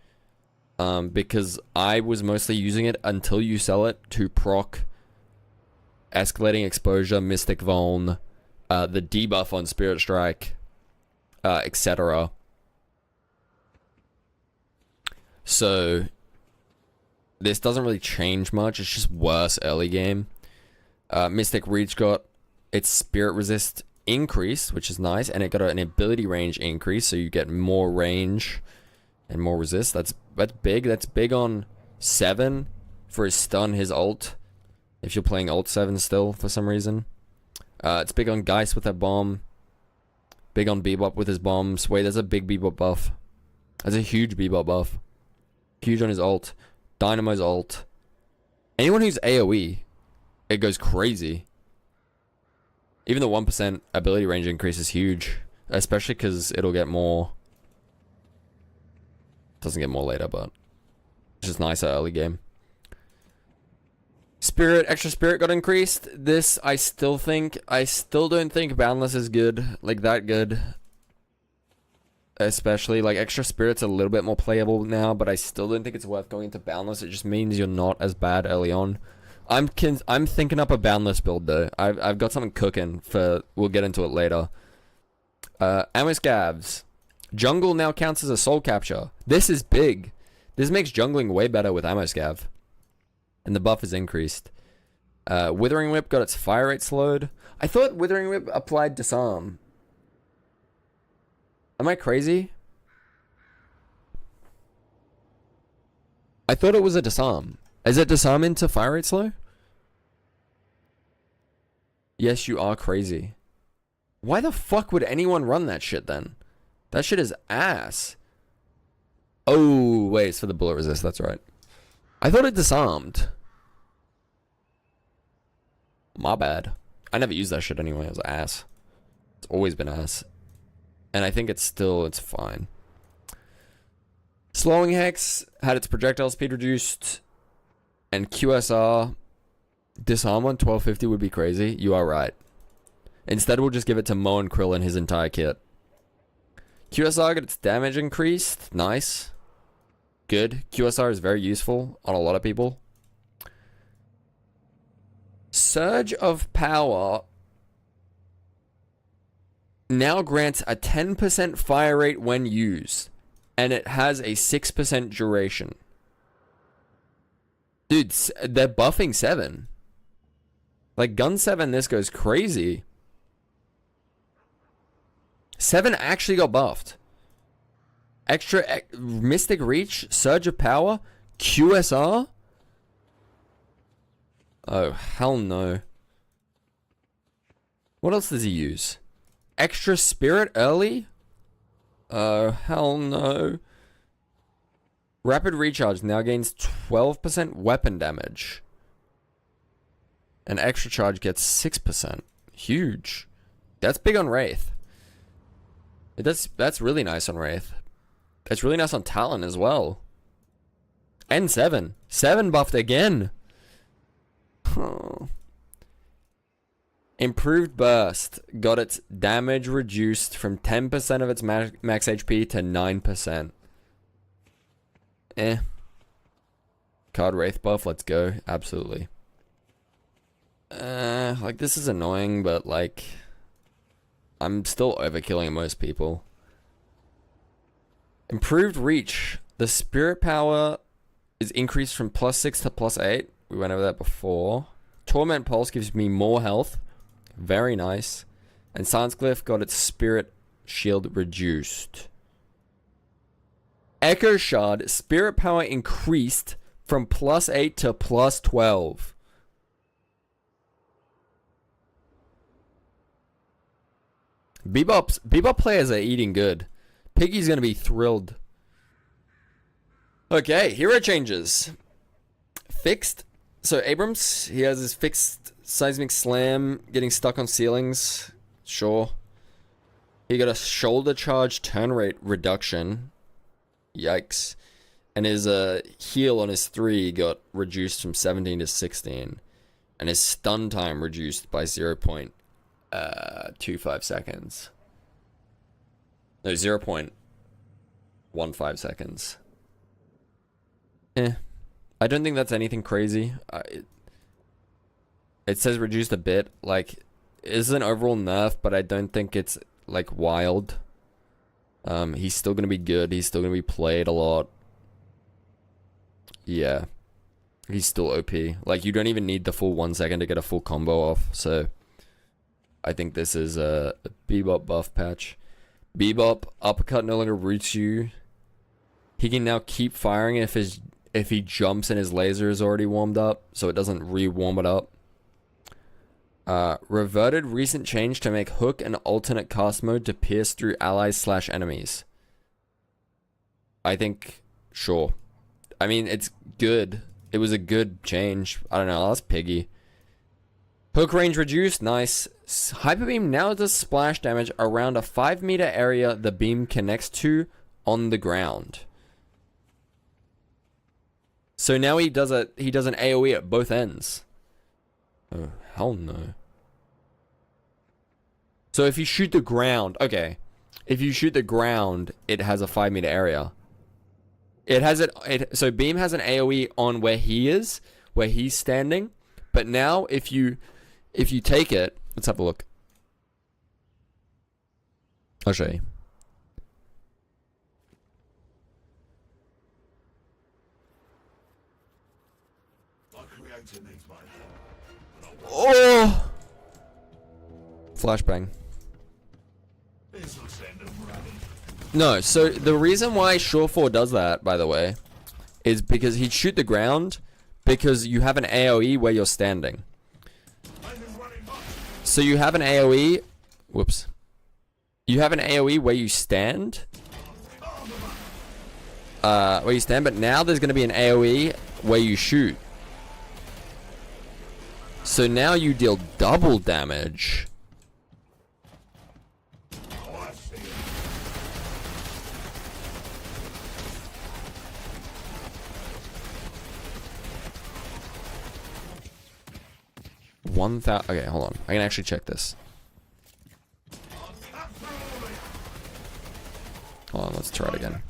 because I was mostly using it until you sell it to proc escalating exposure, mystic vuln, the debuff on Spirit Strike, etc. So this doesn't really change much. It's just worse early game. Mystic Reach got its Spirit Resist increased, which is nice, and it got an ability range increase, so you get more range and more resist. That's big. That's big on 7 for his stun, his ult. If you're playing ult 7 still for some reason. It's big on Geist with that bomb. Big on Bebop with his bombs. Wait, there's a big Bebop buff. There's a huge Bebop buff. Huge on his ult. Dynamo's ult. Anyone who's AoE, it goes crazy. Even the 1% ability range increase is huge. Especially because it'll get more. Doesn't get more later, but it's just nicer early game. Extra spirit got increased. This, I still don't think Boundless is good. Like, that good. Especially, like, extra spirit's a little bit more playable now, but I still don't think it's worth going into Boundless. It just means you're not as bad early on. I'm thinking up a Boundless build, though. I've got something cooking for, we'll get into it later. Ammo Scavs. Jungle now counts as a soul capture. This is big. This makes jungling way better with Ammo Scav. And the buff is increased. Withering Whip got its fire rate slowed. I thought Withering Whip applied Disarm. Am I crazy? I thought it was a Disarm. Is it Disarm into fire rate slow? Yes, you are crazy. Why the fuck would anyone run that shit then? That shit is ass. Oh, wait, it's for the bullet resist. That's right. I thought it disarmed. My bad. I never used that shit anyway. It was ass. It's always been ass. And I think it's fine. Slowing Hex had its projectile speed reduced. And QSR disarm on 1250 would be crazy. You are right. Instead, we'll just give it to Mo and Krill and his entire kit. QSR got its damage increased. Nice. Good. QSR is very useful on a lot of people. Surge of Power now grants a 10% fire rate when used. And it has a 6% duration. Dude, they're buffing 7. Like, gun 7, this goes crazy. 7 actually got buffed. Extra Mystic Reach, Surge of Power, QSR. Oh, hell no. What else does he use? Extra Spirit early? Oh, hell no. Rapid Recharge now gains 12% weapon damage. And Extra Charge gets 6%. Huge. That's big on Wraith. That's really nice on Wraith. It's really nice on Talon as well. And 7. 7 buffed again. Oh. Improved Burst got its damage reduced from 10% of its max HP to 9%. Card Wraith buff, let's go. Absolutely. Like, this is annoying, but, like, I'm still overkilling most people. Improved Reach. The Spirit Power is increased from +6 to +8. We went over that before. Torment Pulse gives me more health. Very nice. And Silence Glyph got its Spirit Shield reduced. Echo Shard. Spirit Power increased from +8 to +12. Bebop players are eating good. Piggy's gonna be thrilled. Okay, hero changes. Fixed. So Abrams, he has his fixed seismic slam, getting stuck on ceilings. Sure. He got a shoulder charge turn rate reduction. Yikes. And his heal on his 3 got reduced from 17 to 16. And his stun time reduced by 0.25 seconds. No, 0.15 seconds. I don't think that's anything crazy. It says reduced a bit. Like, it's an overall nerf, but I don't think it's, like, wild. He's still gonna be good. He's still gonna be played a lot. Yeah. He's still OP. Like, you don't even need the full 1 second to get a full combo off, so I think this is a Bebop buff patch. Bebop, uppercut no longer roots you. He can now keep firing if he jumps and his laser is already warmed up, so it doesn't re-warm it up. Reverted recent change to make hook an alternate cast mode to pierce through allies/enemies. I think, sure. I mean, it's good. It was a good change. I don't know, that's Piggy. Hook range reduced, nice. Hyper Beam now does splash damage around a 5-meter area the beam connects to on the ground. So now he does an AoE at both ends. Oh, hell no. So if you shoot the ground, okay. If you shoot the ground, it has a 5-meter area. It has so Beam has an AoE on where he is, where he's standing. But now if you take it, let's have a look. I'll show you. Oh! Flashbang. No, so the reason why Shore4 does that, by the way, is because he'd shoot the ground because you have an AoE where you're standing. So you have an AoE. Whoops. You have an AoE where you stand. But now there's going to be an AoE where you shoot. So now you deal double damage. Okay, hold on. I can actually check this. Hold on, let's try it again.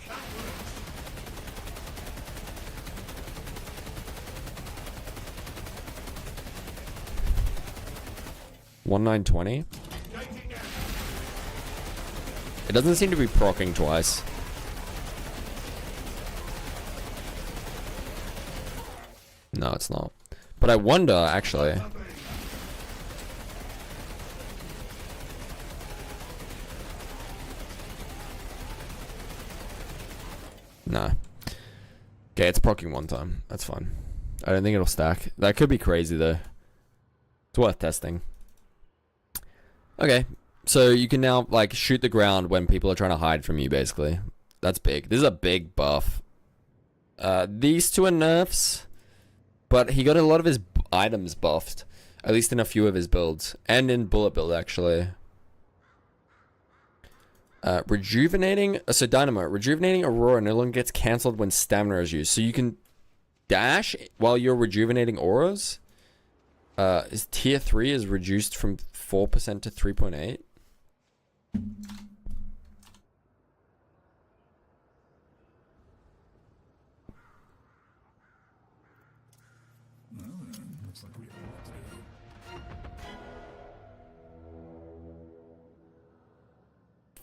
$1920. It doesn't seem to be proccing twice. No, it's not. But I wonder, actually. Nah. Okay, it's proccing one time. That's fine. I don't think it'll stack. That could be crazy, though. It's worth testing. Okay, so you can now, like, shoot the ground when people are trying to hide from you, basically. That's big. This is a big buff. These two are nerfs, but he got a lot of his items buffed. At least in a few of his builds. And in bullet build, actually. Rejuvenating... So, Dynamo. Rejuvenating Aurora no longer gets cancelled when stamina is used. So you can dash while you're rejuvenating auras. His tier 3 is reduced from 4% to 3.8. Looks like we have work to do.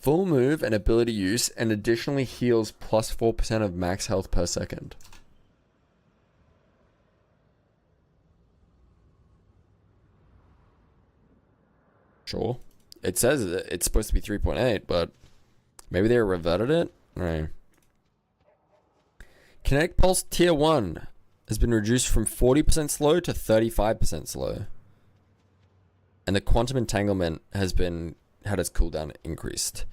Full move and ability use, and additionally heals plus 4% of max health per second. Sure. It says it's supposed to be 3.8, but maybe they reverted it? Alright. Kinetic Pulse Tier 1 has been reduced from 40% slow to 35% slow. And the Quantum Entanglement has had its cooldown increased.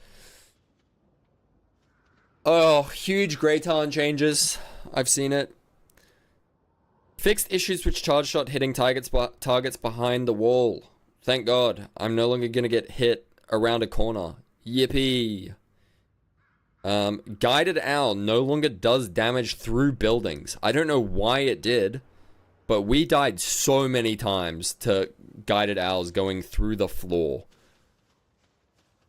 Oh, huge Grey Talon changes. I've seen it. Fixed issues with charge shot hitting targets behind the wall. Thank God. I'm no longer going to get hit around a corner. Yippee. Guided Owl no longer does damage through buildings. I don't know why it did, but we died so many times to Guided Owls going through the floor.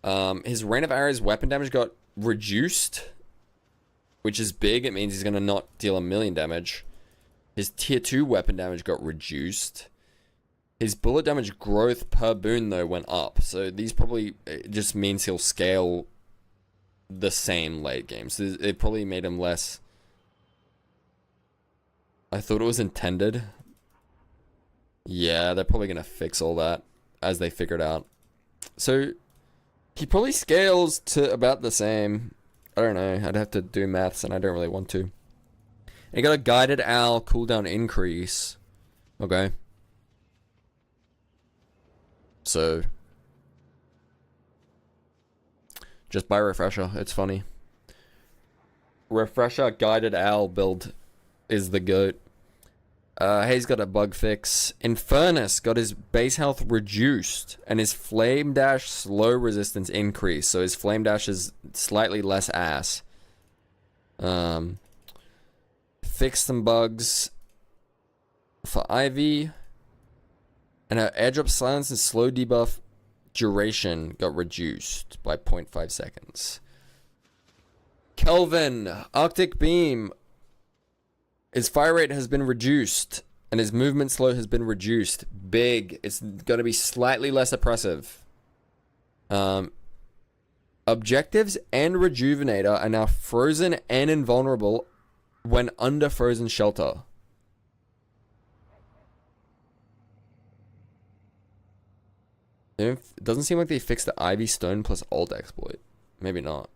His Rain of Arrows weapon damage got reduced, which is big. It means he's going to not deal 1,000,000 damage. His tier 2 weapon damage got reduced. His bullet damage growth per boon, though, went up. So these probably it just means he'll scale the same late game. So it probably made him less. I thought it was intended. Yeah, they're probably going to fix all that as they figure it out. So he probably scales to about the same. I don't know. I'd have to do maths, and I don't really want to. And he got a Guided Owl cooldown increase. Okay. So, just buy Refresher. It's funny. Refresher Guided Owl build is the GOAT. Hayes got a bug fix. Infernus got his base health reduced and his Flame Dash slow resistance increased. So his Flame Dash is slightly less ass. Fixed some bugs for Ivy. And her airdrop silence and slow debuff duration got reduced by 0.5 seconds. Kelvin, Arctic Beam. His fire rate has been reduced. And his movement slow has been reduced. Big. It's going to be slightly less oppressive. Objectives and Rejuvenator are now frozen and invulnerable when under frozen shelter. It doesn't seem like they fixed the Ivy Stone plus Alt exploit. Maybe not.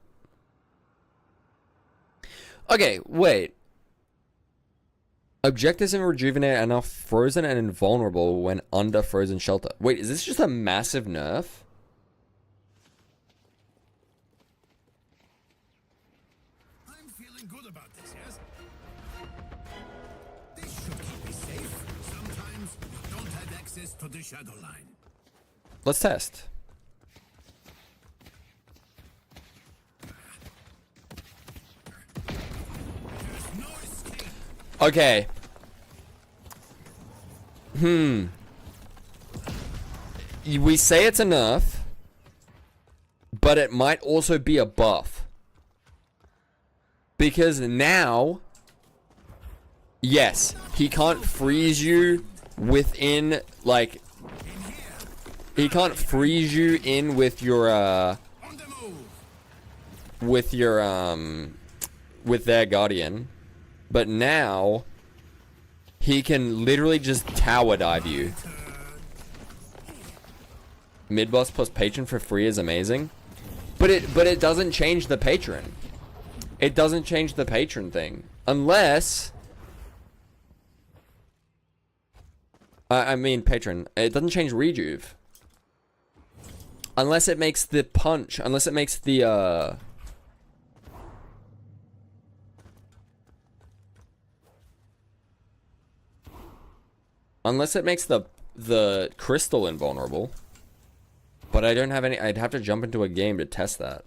Okay, wait. Objectives in Rejuvenate are now frozen and invulnerable when under frozen shelter. Wait, is this just a massive nerf? I'm feeling good about this, yes? This should keep me safe. Sometimes you don't have access to the shadow line. Let's test. There's no escape. Okay. We say it's a nerf, but it might also be a buff. Because now, yes, he can't freeze you within, like, he can't freeze you in with your, On the move. with your, with their guardian. But now, he can literally just tower dive you. Mid-boss plus patron for free is amazing. But it doesn't change the patron. It doesn't change the patron thing. Unless... I mean patron. It doesn't change rejuve. Unless it makes the punch. Unless it makes the, unless it makes the crystal invulnerable. But I don't have any... I'd have to jump into a game to test that.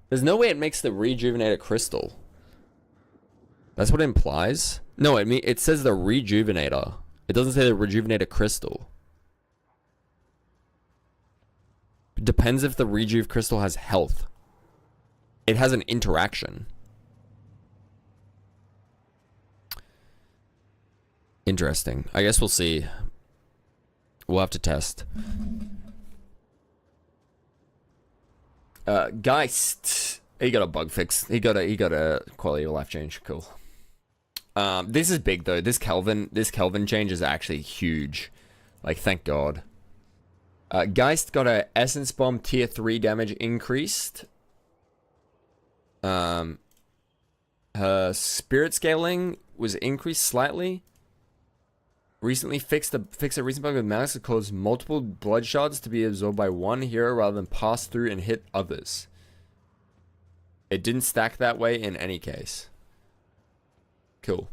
There's no way it makes the rejuvenated crystal. That's what it implies? No, it says the rejuvenator. It doesn't say the rejuvenated crystal. It depends if the rejuve crystal has health. It has an interaction. Interesting. I guess we'll see. We'll have to test. Geist. He got a bug fix. He got a quality of life change. Cool. This is big though. This Kelvin change is actually huge. Like, thank God. Geist got a Essence Bomb tier 3 damage increased. Her spirit scaling was increased slightly. Recently fixed a recent bug with Malice that caused multiple blood shards to be absorbed by one hero rather than pass through and hit others. It didn't stack that way in any case. Cool.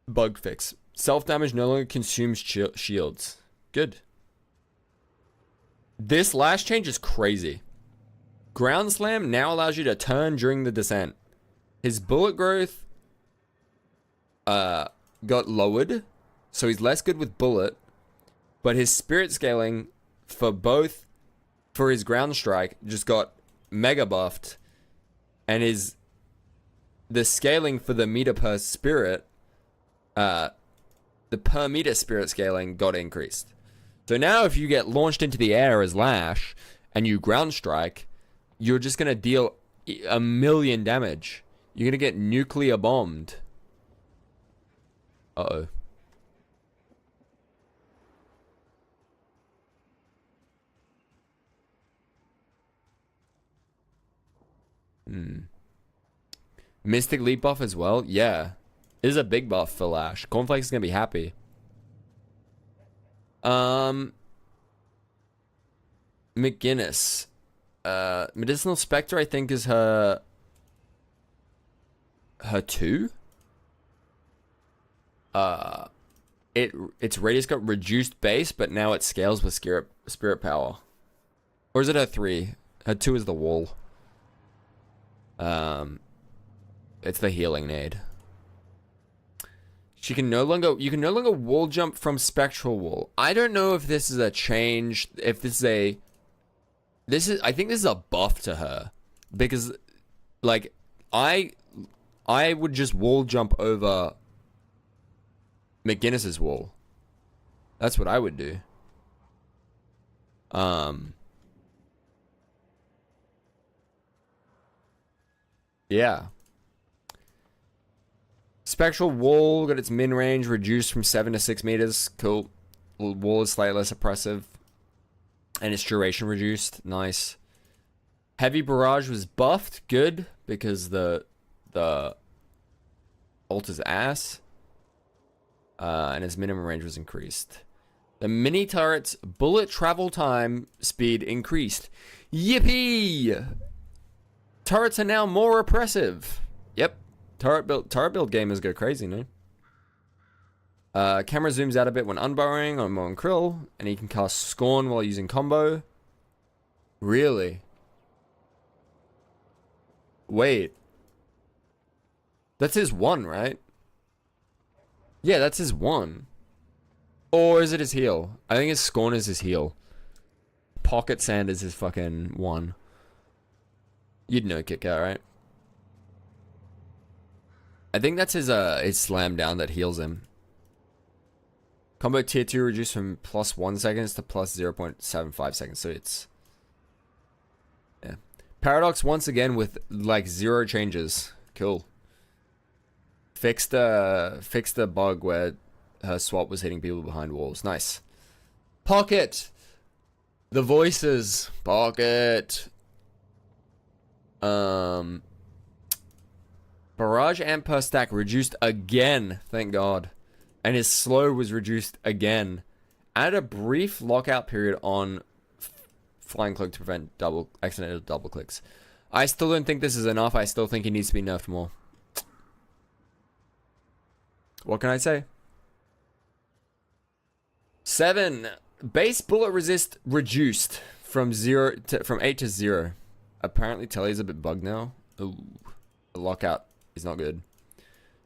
Bug fix. Self-damage no longer consumes shields. Good. This last change is crazy. Ground Slam now allows you to turn during the descent. His bullet growth got lowered, so he's less good with bullet, but his spirit scaling for his ground strike just got mega buffed, and the scaling for the meter per spirit, the per meter spirit scaling got increased. So now if you get launched into the air as Lash and you ground strike, you're just gonna deal 1,000,000 damage. You're gonna get nuclear bombed. Uh-oh. Mystic Leap buff as well? Yeah. This is a big buff for Lash. Cornflakes is gonna be happy. McGinnis. Medicinal Spectre, I think, is her 2? Its radius got reduced base, but now it scales with spirit power. Or is it her 3? Her 2 is the wall. It's the healing nade. You can no longer wall jump from spectral wall. I don't know if this is a change, if this is I think this is a buff to her, because like I would just wall jump over McGinnis's wall. That's what I would do. Yeah. Spectral wall got its min range reduced from 7 to 6 meters. Cool. Wall is slightly less oppressive. And its duration reduced. Nice. Heavy Barrage was buffed. Good, because the ult is ass. And his minimum range was increased. The mini turret's bullet travel time speed increased. Yippee! Turrets are now more oppressive. Yep. Turret build gamers go crazy, no? Camera zooms out a bit when unburrowing on Mo and Krill, and he can cast Scorn while using combo. Really? Wait. That's his one, right? Yeah, that's his one. Or is it his heal? I think his Scorn is his heal. Pocket Sand is his fucking one. You'd know kick out, right? I think that's his slam down that heals him. Combo tier 2 reduced from +1 seconds to +0.75 seconds. So it's... yeah. Paradox once again with like 0 changes. Cool. Fixed the bug where her swap was hitting people behind walls. Nice. Pocket. The voices. Pocket. Barrage amp per stack reduced again. Thank God. And his slow was reduced again. Add a brief lockout period on Flying Cloak to prevent accidental double clicks. I still don't think this is enough. I still think he needs to be nerfed more. What can I say? 7. Base bullet resist reduced from 8 to 0. Apparently Telly's a bit bugged now. Ooh. The lockout is not good.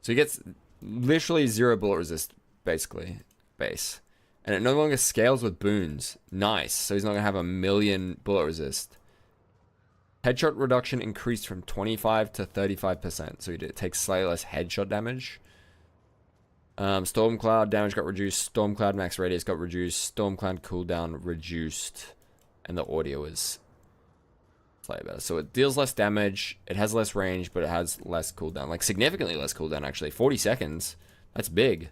So he gets literally 0 bullet resist, basically. Base. And it no longer scales with boons. Nice. So he's not going to have a million bullet resist. Headshot reduction increased from 25 to 35%. So it takes slightly less headshot damage. Storm Cloud damage got reduced. Storm Cloud max radius got reduced. Storm Cloud cooldown reduced. And the audio is slightly better. So it deals less damage. It has less range, but it has less cooldown. Like significantly less cooldown, actually. 40 seconds. That's big.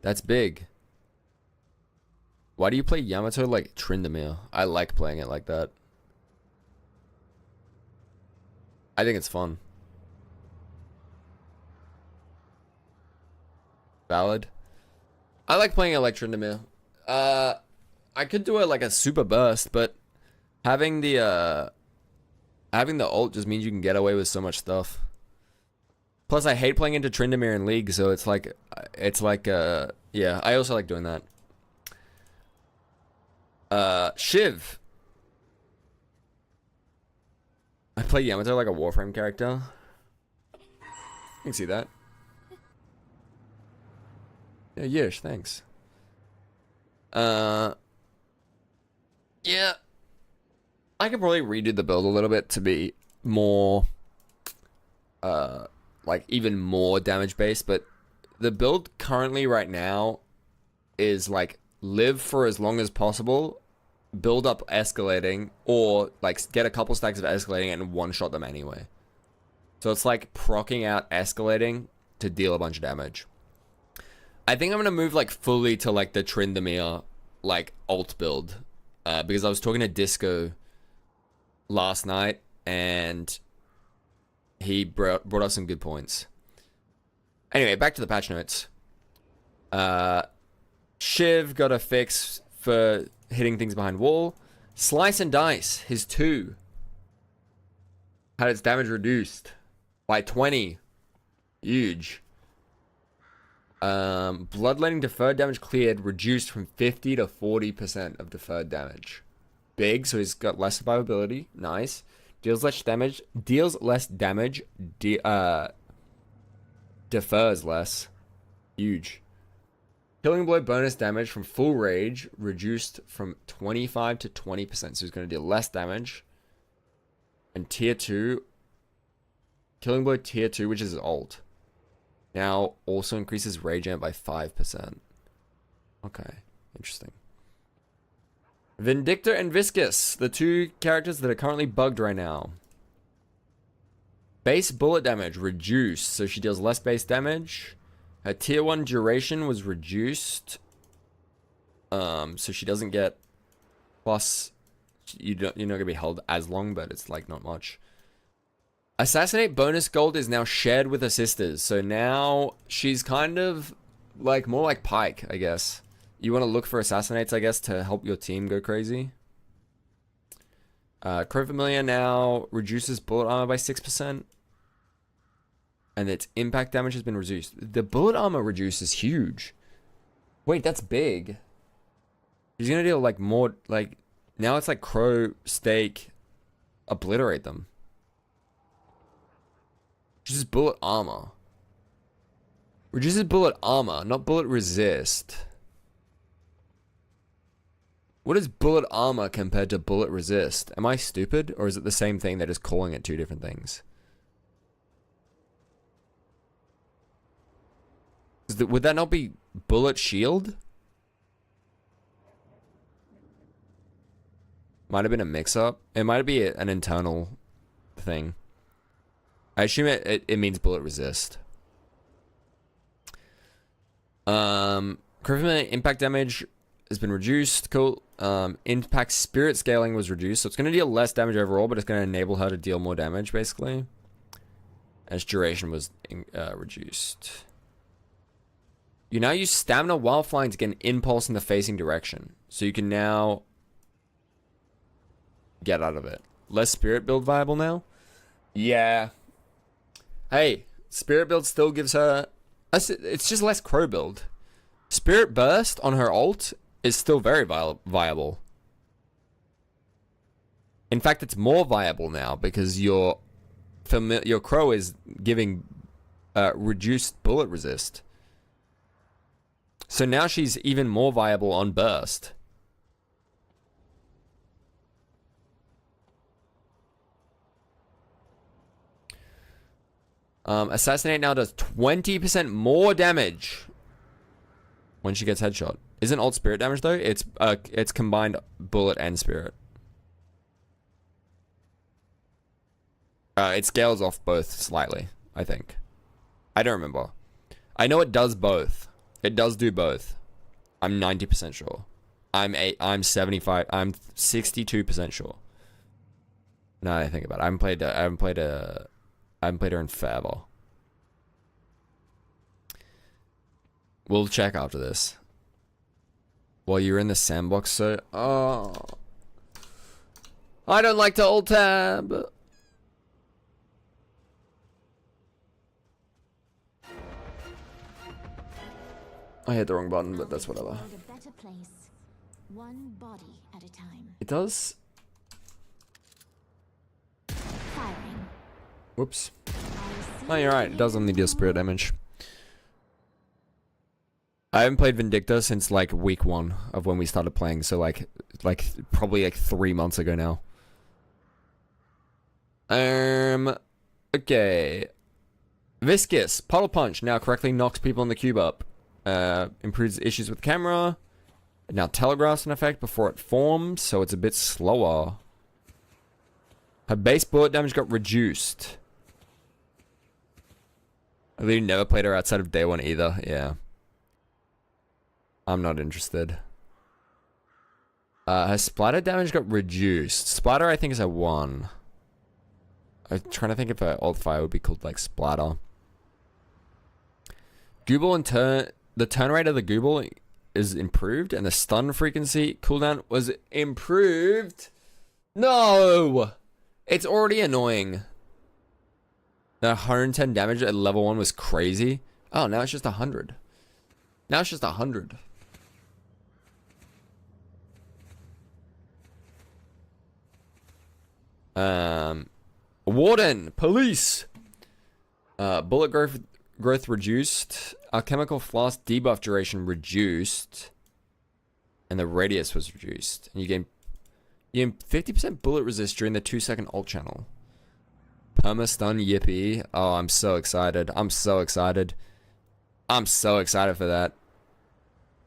That's big. Why do you play Yamato like Tryndamere? I like playing it like that. I think it's fun. Valid. I like playing it like Tryndamere. I could do it like a super burst, but having the ult just means you can get away with so much stuff. Plus, I hate playing into Tryndamere in League, so it's like, yeah, I also like doing that. Shiv. I play Yamato like a Warframe character. You can see that. Yeah, Yish, thanks. Yeah. I could probably redo the build a little bit to be more, like even more damage based, but the build currently right now is like live for as long as possible, build up escalating, or like get a couple stacks of escalating and one-shot them anyway. So it's like proccing out escalating to deal a bunch of damage. I think I'm gonna move like fully to like the Tryndamere like ult build, because I was talking to Disco last night and he brought up some good points. Anyway, back to the patch notes. Shiv got a fix for hitting things behind wall. Slice and Dice, his 2, had its damage reduced by 20. Huge. Bloodletting deferred damage cleared reduced from 50 to 40% of deferred damage. Big, so he's got less survivability. Nice. Deals less damage. Defers less. Huge. Killing Blow bonus damage from full rage reduced from 25 to 20%. So he's going to deal less damage. And tier 2. Killing Blow tier 2, which is his ult, now also increases rage amp by 5%. Okay, interesting. Vindictor and Viscous, the 2 characters that are currently bugged right now. Base bullet damage reduced, so she deals less base damage. Her tier 1 duration was reduced, so she doesn't get plus you're not gonna be held as long, but it's like not much. Assassinate bonus gold is now shared with her sisters, so now she's kind of like more like Pike, I guess. You want to look for assassinates, I guess, to help your team go crazy. Crow Familiar now reduces bullet armor by 6%. And its impact damage has been reduced. The bullet armor reduce is huge. Wait, that's big. He's gonna deal like more, like, now it's like Crow, Stake, obliterate them. Reduces bullet armor. Reduces bullet armor, not bullet resist. What is bullet armor compared to bullet resist? Am I stupid? Or is it the same thing? They're just calling it two different things. Would that not be bullet shield? Might have been a mix-up. It might be an internal thing. I assume it means bullet resist. Criminal impact damage has been reduced. Cool. Impact spirit scaling was reduced, so it's going to deal less damage overall, but it's going to enable her to deal more damage, basically. As duration was reduced. You now use stamina while flying to get an impulse in the facing direction. So you can now get out of it. Less spirit build viable now? Yeah. Hey, spirit build still gives her... It's just less crow build. Spirit burst on her ult is still very viable. In fact, it's more viable now because your crow is giving reduced bullet resist. So now she's even more viable on burst. Assassinate now does 20% more damage when she gets headshot. Isn't ult spirit damage though? It's combined bullet and spirit. It scales off both slightly, I think. I don't remember. I know it does both. It does do both. I'm 90% sure. I'm 75. I'm 62% sure. Now that I think about it, I haven't played her in forever. We'll check after this. While you're in the sandbox, so I don't like to alt tab. I hit the wrong button, but that's whatever. One body at a time. It does. Firing. Whoops. Oh, you're right. It does only deal spirit damage. I haven't played Vindicta since like week 1 of when we started playing, so like probably like 3 months ago now. Okay. Viscous Puddle Punch now correctly knocks people in the cube up. Improves issues with camera. It now telegraphs an effect before it forms, so it's a bit slower. Her base bullet damage got reduced. I literally never played her outside of day 1 either. Yeah. I'm not interested. Her splatter damage got reduced. Splatter, I think, is a 1. I'm trying to think if her ult fire would be called like splatter. Google and the turn rate of the Google is improved, and the stun frequency cooldown was improved. No! It's already annoying. The 110 damage at level 1 was crazy. Oh, now it's just 100. Now it's just 100. Warden, police. Bullet growth reduced. Alchemical flask debuff duration reduced, and the radius was reduced. And you gain 50% bullet resist during the 2-second ult channel. Perma stun, yippee! Oh, I'm so excited! I'm so excited! I'm so excited for that.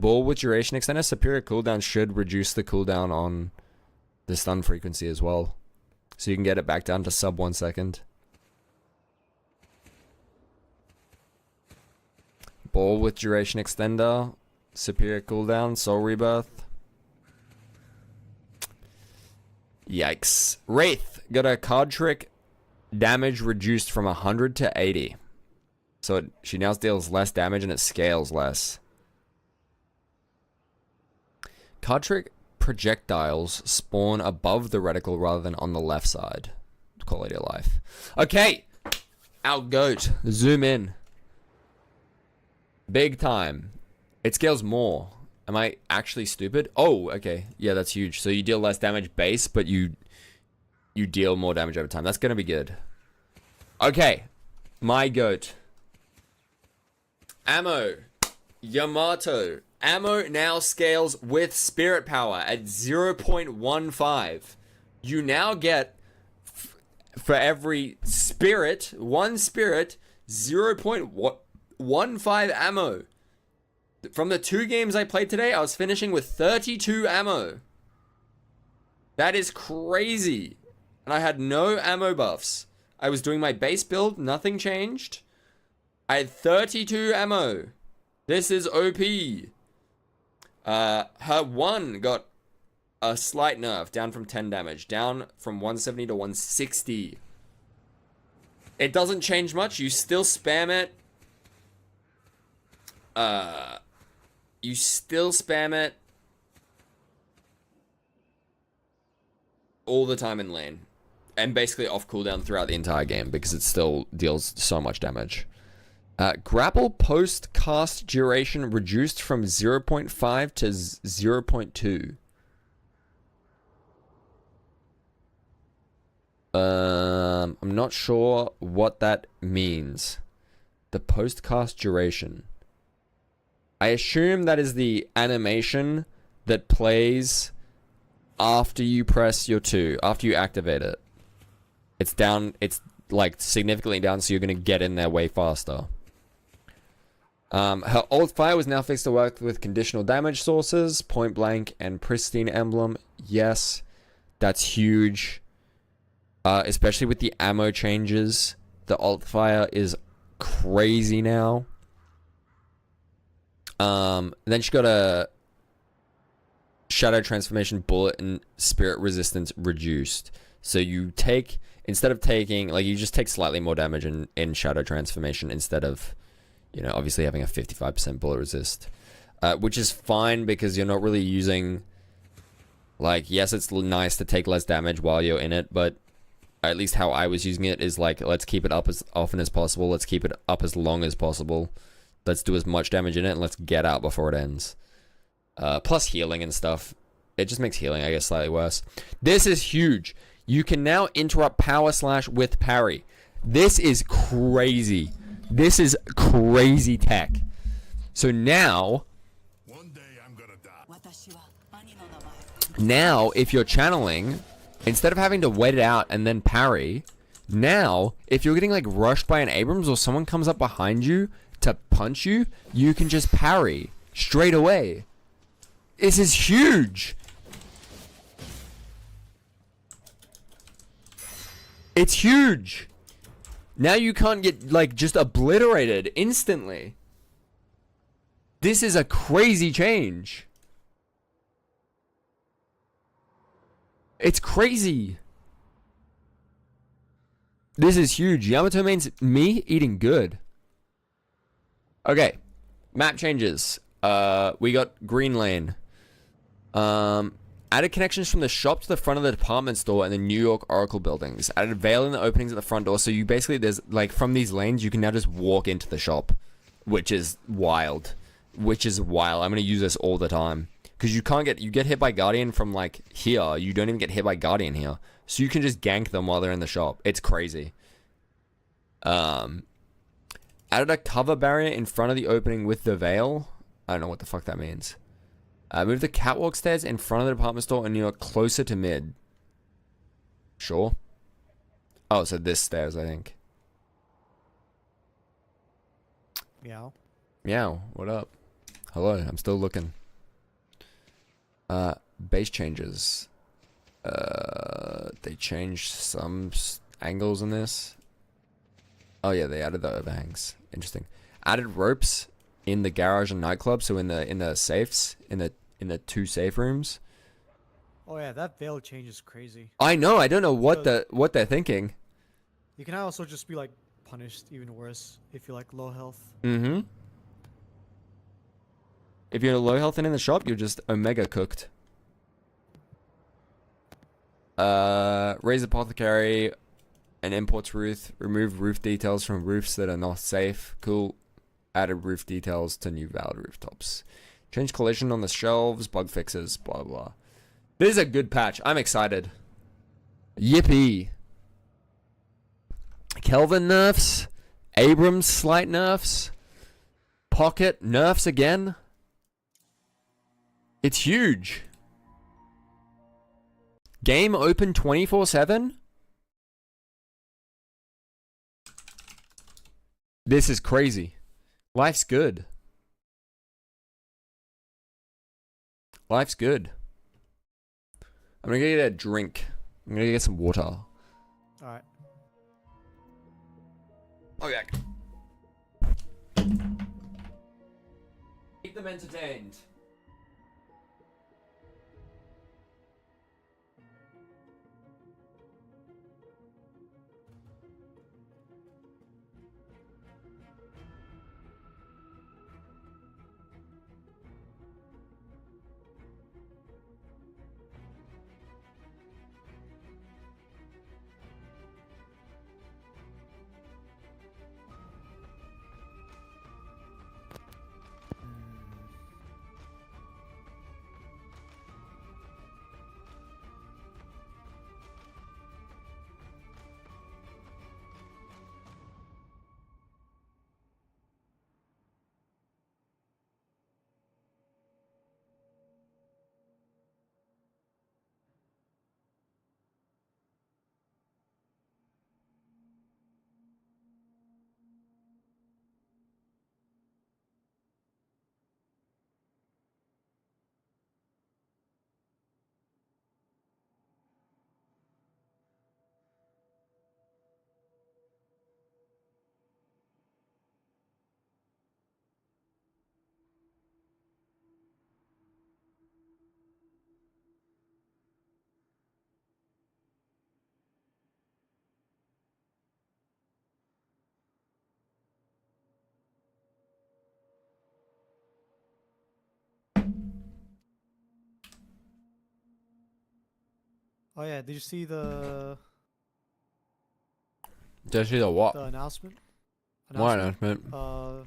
Ball with duration extender, superior cooldown should reduce the cooldown on the stun frequency as well, so you can get it back down to sub 1 second. Ball with duration extender, superior cooldown, soul rebirth. Yikes. Wraith got a card trick damage reduced from 100 to 80. So she now deals less damage and it scales less. Card trick projectiles spawn above the reticle rather than on the left side. Quality of life. Okay. Our goat. Zoom in. Big time. It scales more. Am I actually stupid? Oh, okay. Yeah, that's huge. So you deal less damage base, but you deal more damage over time. That's going to be good. Okay. My goat. Ammo. Yamato. Ammo now scales with spirit power at 0.15. You now get, for every spirit, one spirit, 0.15 ammo. From the 2 games I played today, I was finishing with 32 ammo. That is crazy. And I had no ammo buffs. I was doing my base build, nothing changed. I had 32 ammo. This is OP. Her 1 got a slight nerf, down from 10 damage, down from 170 to 160. It doesn't change much. You still spam it. You still spam it all the time in lane. And basically off cooldown throughout the entire game because it still deals so much damage. Grapple post cast duration reduced from 0.5 to 0.2. I'm not sure what that means. The post cast duration. I assume that is the animation that plays after you press your 2, after you activate it. It's down, it's like significantly down, so you're going to get in there way faster. Her ult fire was now fixed to work with conditional damage sources, point blank, and pristine emblem. Yes, that's huge. Especially with the ammo changes. The ult fire is crazy now. Then she got a shadow transformation bullet and spirit resistance reduced. So you take, instead of taking, like, you just take slightly more damage in shadow transformation instead of, you know, obviously having a 55% bullet resist. Which is fine because you're not really using, like, yes, it's nice to take less damage while you're in it, but at least how I was using it is like, let's keep it up as often as possible. Let's keep it up as long as possible. Let's do as much damage in it and let's get out before it ends. Plus healing and stuff. It just makes healing, I guess, slightly worse. This is huge. You can now interrupt power slash with parry. This is crazy. This is crazy tech. So now, One day I'm gonna die. now if you're channeling, instead of having to wait it out and then parry, now if you're getting like rushed by an Abrams or someone comes up behind you to punch you, you can just parry straight away. This is huge. It's huge. Now you can't get like just obliterated instantly. This is a crazy change. It's crazy. This is huge. Yamato means me eating good. Okay, map changes. We got Green Lane. Added connections from the shop to the front of the department store and the New York Oracle buildings. Added veil in the openings at the front door, so you basically, there's like from these lanes you can now just walk into the shop, which is wild. Which is wild. I'm gonna use this all the time because you get hit by Guardian from like here. You don't even get hit by Guardian here, so you can just gank them while they're in the shop. It's crazy. Added a cover barrier in front of the opening with the veil. I don't know what the fuck that means. Move the catwalk stairs in front of the department store and you're closer to mid. Sure. Oh, so this stairs, I think. Meow. Meow, what up? Hello, I'm still looking. Base changes. They changed some angles in this. Oh yeah, they added the overhangs. Interesting. Added ropes in the garage and nightclub, so in the safes, in the 2 safe rooms. Oh yeah, that veil change is crazy. I know. I don't know what So- what they're thinking. You can also just be like punished even worse if you're like low health. Mm-hmm. If you're low health and in the shop, you're just omega cooked. Raise apothecary and imports roof. Remove roof details from roofs that are not safe. Cool. Added roof details to new valid rooftops. Change collision on the shelves. Bug fixes. Blah blah. This is a good patch. I'm excited. Yippee. Kelvin nerfs. Abrams slight nerfs. Pocket nerfs again. It's huge. Game open 24/7. This is crazy. Life's good. Life's good. I'm gonna get a drink. I'm gonna get some water. All right. Oh yeah. Keep them entertained. Oh yeah, did you see the Does she the what? announcement? What announcement?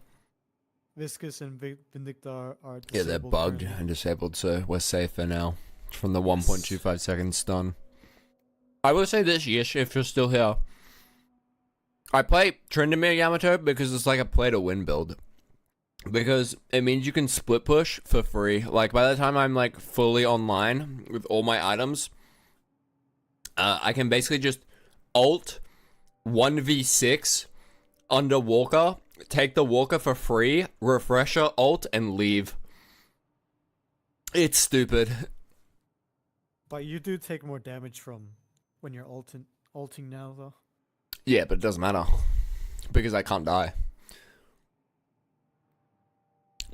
Viscous and Vindicta are Yeah, they're disabled bugged currently. and disabled, so we're safe for now. From the 1.25 seconds stun. I will say this, Yish, if you're still here. I play Tryndamere Yamato because it's like a play to win build. Because it means you can split push for free. Like, by the time I'm like fully online with all my items, I can basically just ult 1v6 under Walker, take the Walker for free, refresher, ult, and leave. It's stupid. But you do take more damage from when you're ulting now, though. Yeah, but it doesn't matter. Because I can't die.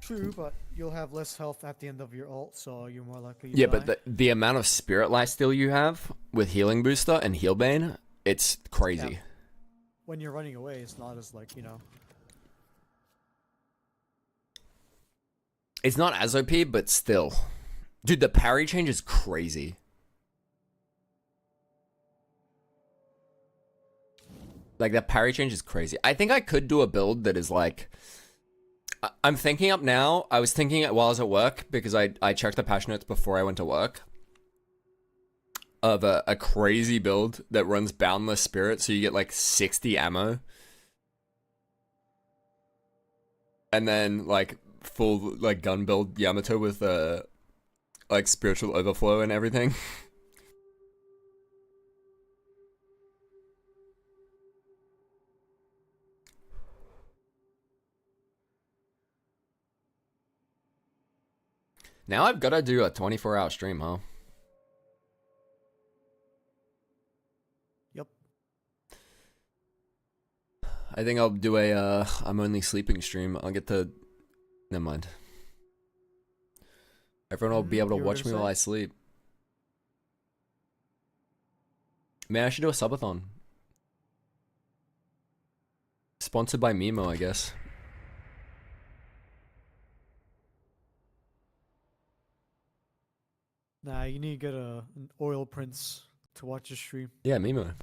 True, but you'll have less health at the end of your ult, so you're more likely to Yeah, die. but the amount of Spirit Lifesteal you have with Healing Booster and Healbane, it's crazy. Yeah. When you're running away, it's not as like, you know... It's not as OP, but still. Dude, the parry change is crazy. Like, that parry change is crazy. I think I could do a build that is like... I'm thinking up now. I was thinking it while I was at work, because I checked the patch notes before I went to work. Of a crazy build that runs Boundless Spirit, so you get like 60 ammo. And then, like, full, like, gun build Yamato with, like, Spiritual Overflow and everything. Now I've got to do a 24-hour stream, huh? Yep. I think I'll do a, I'm only sleeping stream. I'll get to... Never mind. Everyone will be able to You were watch me gonna while say? I sleep. Man, I should do a subathon. Sponsored by Mimo, I guess. Nah, you need to get an oil prince to watch your stream. Yeah, Mimo.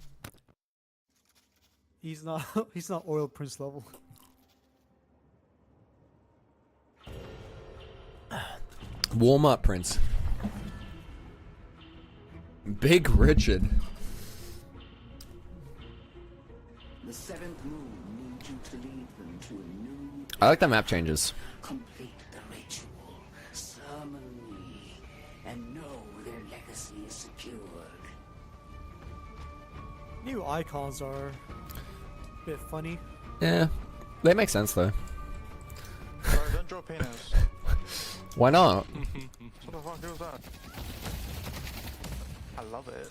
He's not he's not oil prince level. Warm up, Prince. Big Richard. The seventh moon needs you to lead them to a new I like the map changes. complete the ritual, summon me, and know their legacy is secured. New icons are a bit funny. Yeah, they make sense though. Bro, don't draw penis. Why not? What the fuck is that? I love it.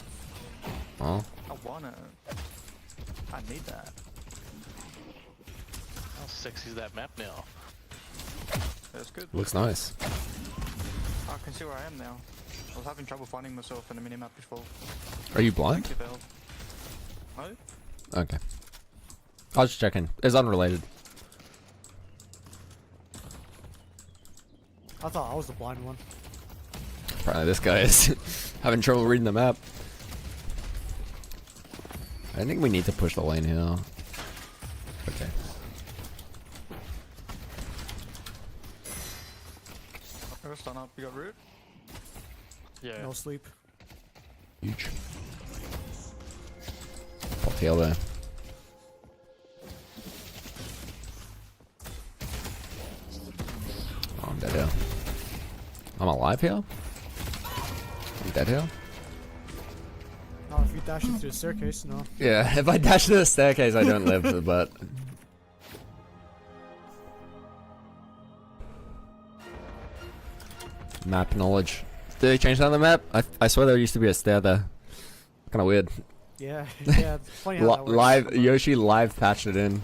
Oh, I want it. I need that. How sexy is that map now? That's good. looks nice. I can see where I am now. I was having trouble finding myself in the minimap before. Are you blind? Thank you, Bill. No? Okay. I was just checking. It's unrelated. I thought I was the blind one. Apparently this guy is having trouble reading the map. I think we need to push the lane here. Okay. I got stun up. You got root? Yeah. No sleep. Huge. Pop tail there. Oh, I'm dead here. I'm alive here? I'm dead here? Oh, if you dash into the staircase, no. Yeah, if I dash to the staircase, I don't live, but... Map knowledge. Did they change that on the map? I swear there used to be a stair there. Kinda weird. Yeah, yeah. It's funny how that works. Live, Yoshi live patched it in.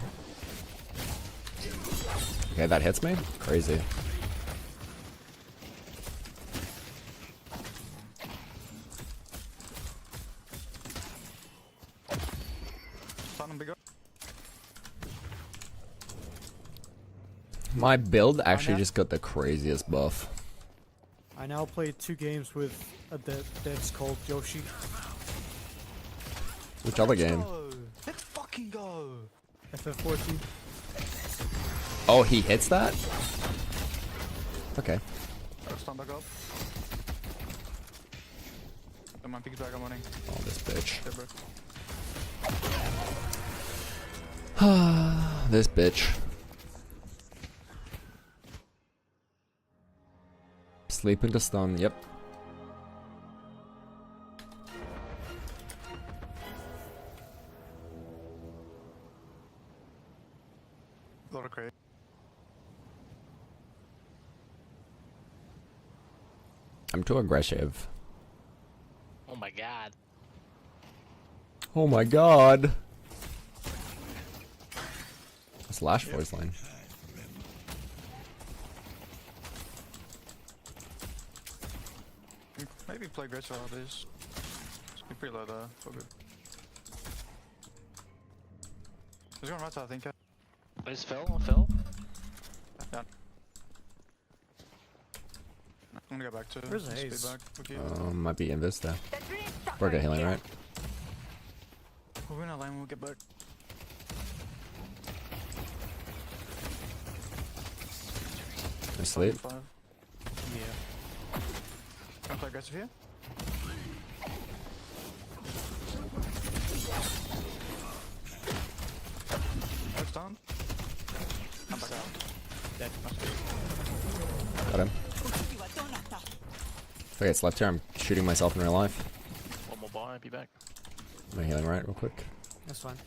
Okay, that hits me? Crazy. Stun him, big up. My build actually now- just got the craziest buff. I now play 2 games with a devs called Yoshi. Which other game? Go! Let's fucking go! FF14. Oh, he hits that? Okay. Got stun back up. Come on, pick back, I'm running. Oh, this bitch. Yeah, bro. This bitch. Sleep into stun, yep. A lot of crazy. I'm too aggressive. Oh my god. Oh my god. Slash voice line. Maybe play aggressive out of this. You're pretty low there. All good. He's going right side, I think. I just fell, I fell. Yeah. I'm gonna go back to Where's the speed haze? back with you. Might be invis there. We're good healing, right? We'll win our lane when we get back. Asleep. 5. Yeah. Can I play aggressive here? That's done. I'm back out. Dead. Got him. Okay, it's left here. I'm shooting myself in real life. One more buy, be back. Am I healing right real quick? That's fine.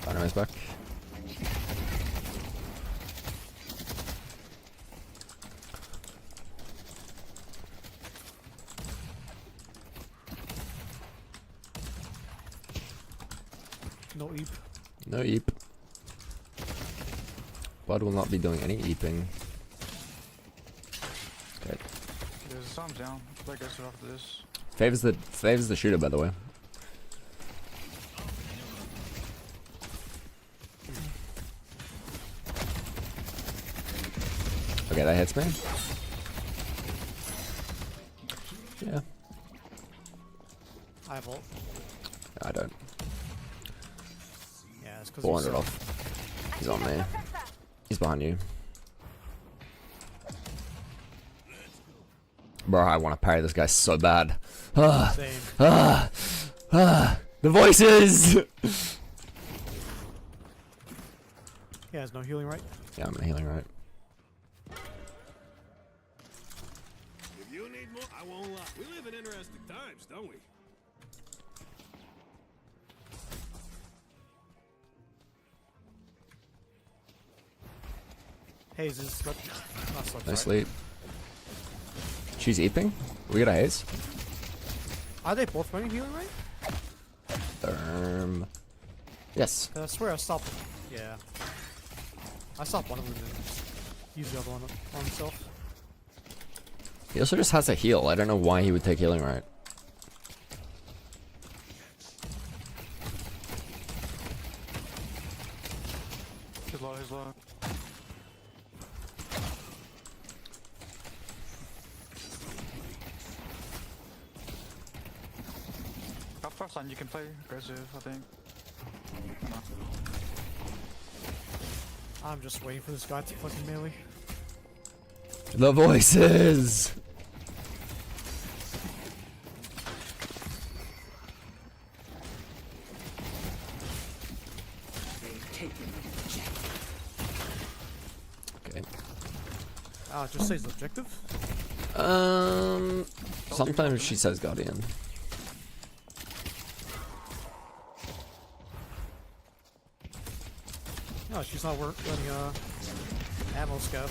Dynamite's back. No eep. No eep. Bud will not be doing any eeping. Okay. There's some down. I guess after this. Favors the shooter, by the way. Okay, that hits me. Yeah, I have ult. I don't. Yeah, it's because 400 off. He's on me. He's behind you. Bro, I want to parry this guy so bad. Ah, Same. ah, ah, the voices! Yeah, there's no healing, right? Yeah, I'm healing right. If you need more, I won't lie. We live in interesting times, don't we? Haze is slept. Not slept. No right? sleep. She's eeping? We got a haze? Are they both running healing, right? Yes. 'Cause I swear I stopped. Yeah. I stopped one of them and used the other one on himself. He also just has a heal. I don't know why he would take healing right. He's low, he's low. Got first line, you can play aggressive, I think. No. I'm just waiting for this guy to fucking melee. The voices! They've taken the jack. Okay. Ah, it just says objective. Sometimes she says Guardian. No, she's not running ammo scout.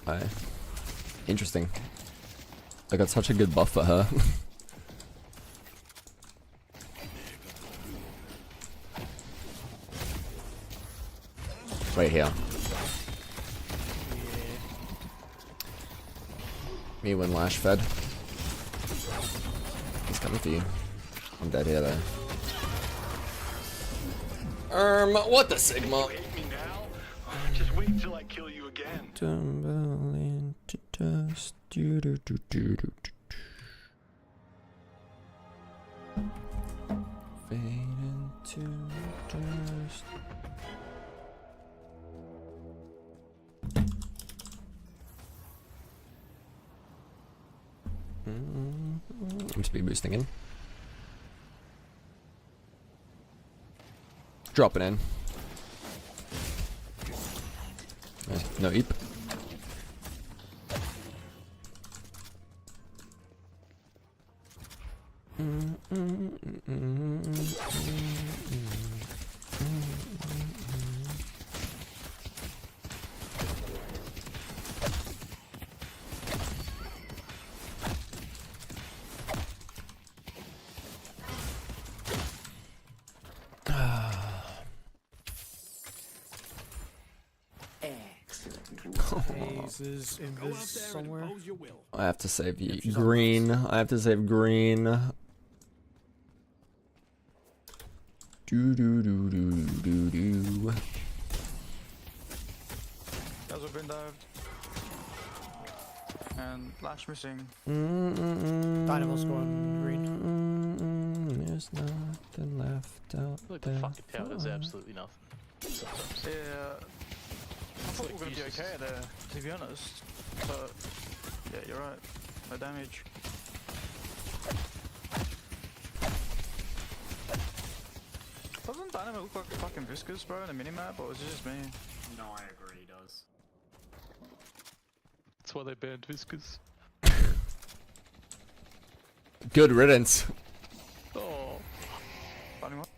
Aye. Interesting. I got such a good buff for her. Right here. Me when Lash fed. He's coming for you. I'm dead here though. What the Sigma? Hate me now? Just wait till I kill you again. Tumble into dust. Do, do, do, do, do, do. Fade into dust. I'm speed boosting in. Dropping in. No eep. Haze is in Go out this there and somewhere. impose your will. I have to save you. she's on Green. I have to save green. Do do do do do do. Guys have been dived. And Lash missing. Dynamo's going green. There's nothing left out Look, there. the fucking tower is for absolutely nothing. Sometimes. Yeah. I thought we were gonna be okay there, to be honest. But yeah, you're right. No damage. Doesn't Dynamo look like fucking viscous, bro, in the minimap, or is it just me? No, I agree, he does. That's why they banned Viscous. Good riddance. Oh. Finding one?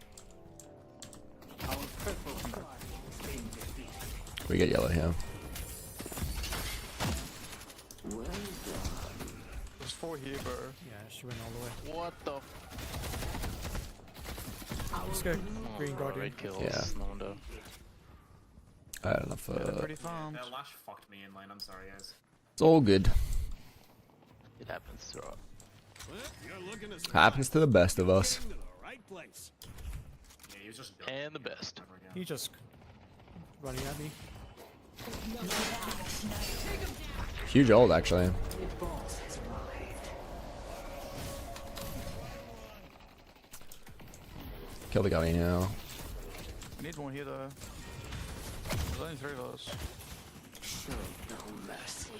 Our purple flag has been defeated. We get yellow here. Well done. There's 4 here, bro. Yeah, she went all the way. What the Let's go. Green Oh, Guardian. red kills. Yeah. No wonder. I don't know if Yeah, pretty farmed. That lash fucked me in lane, I'm sorry guys. it's all good. It happens throughout. Happens to the best of us. Yeah, he was just And the best. He just running at me. Huge ult, actually. Kill the guy now. We need one here though. There's only 3 of us. Show no mercy.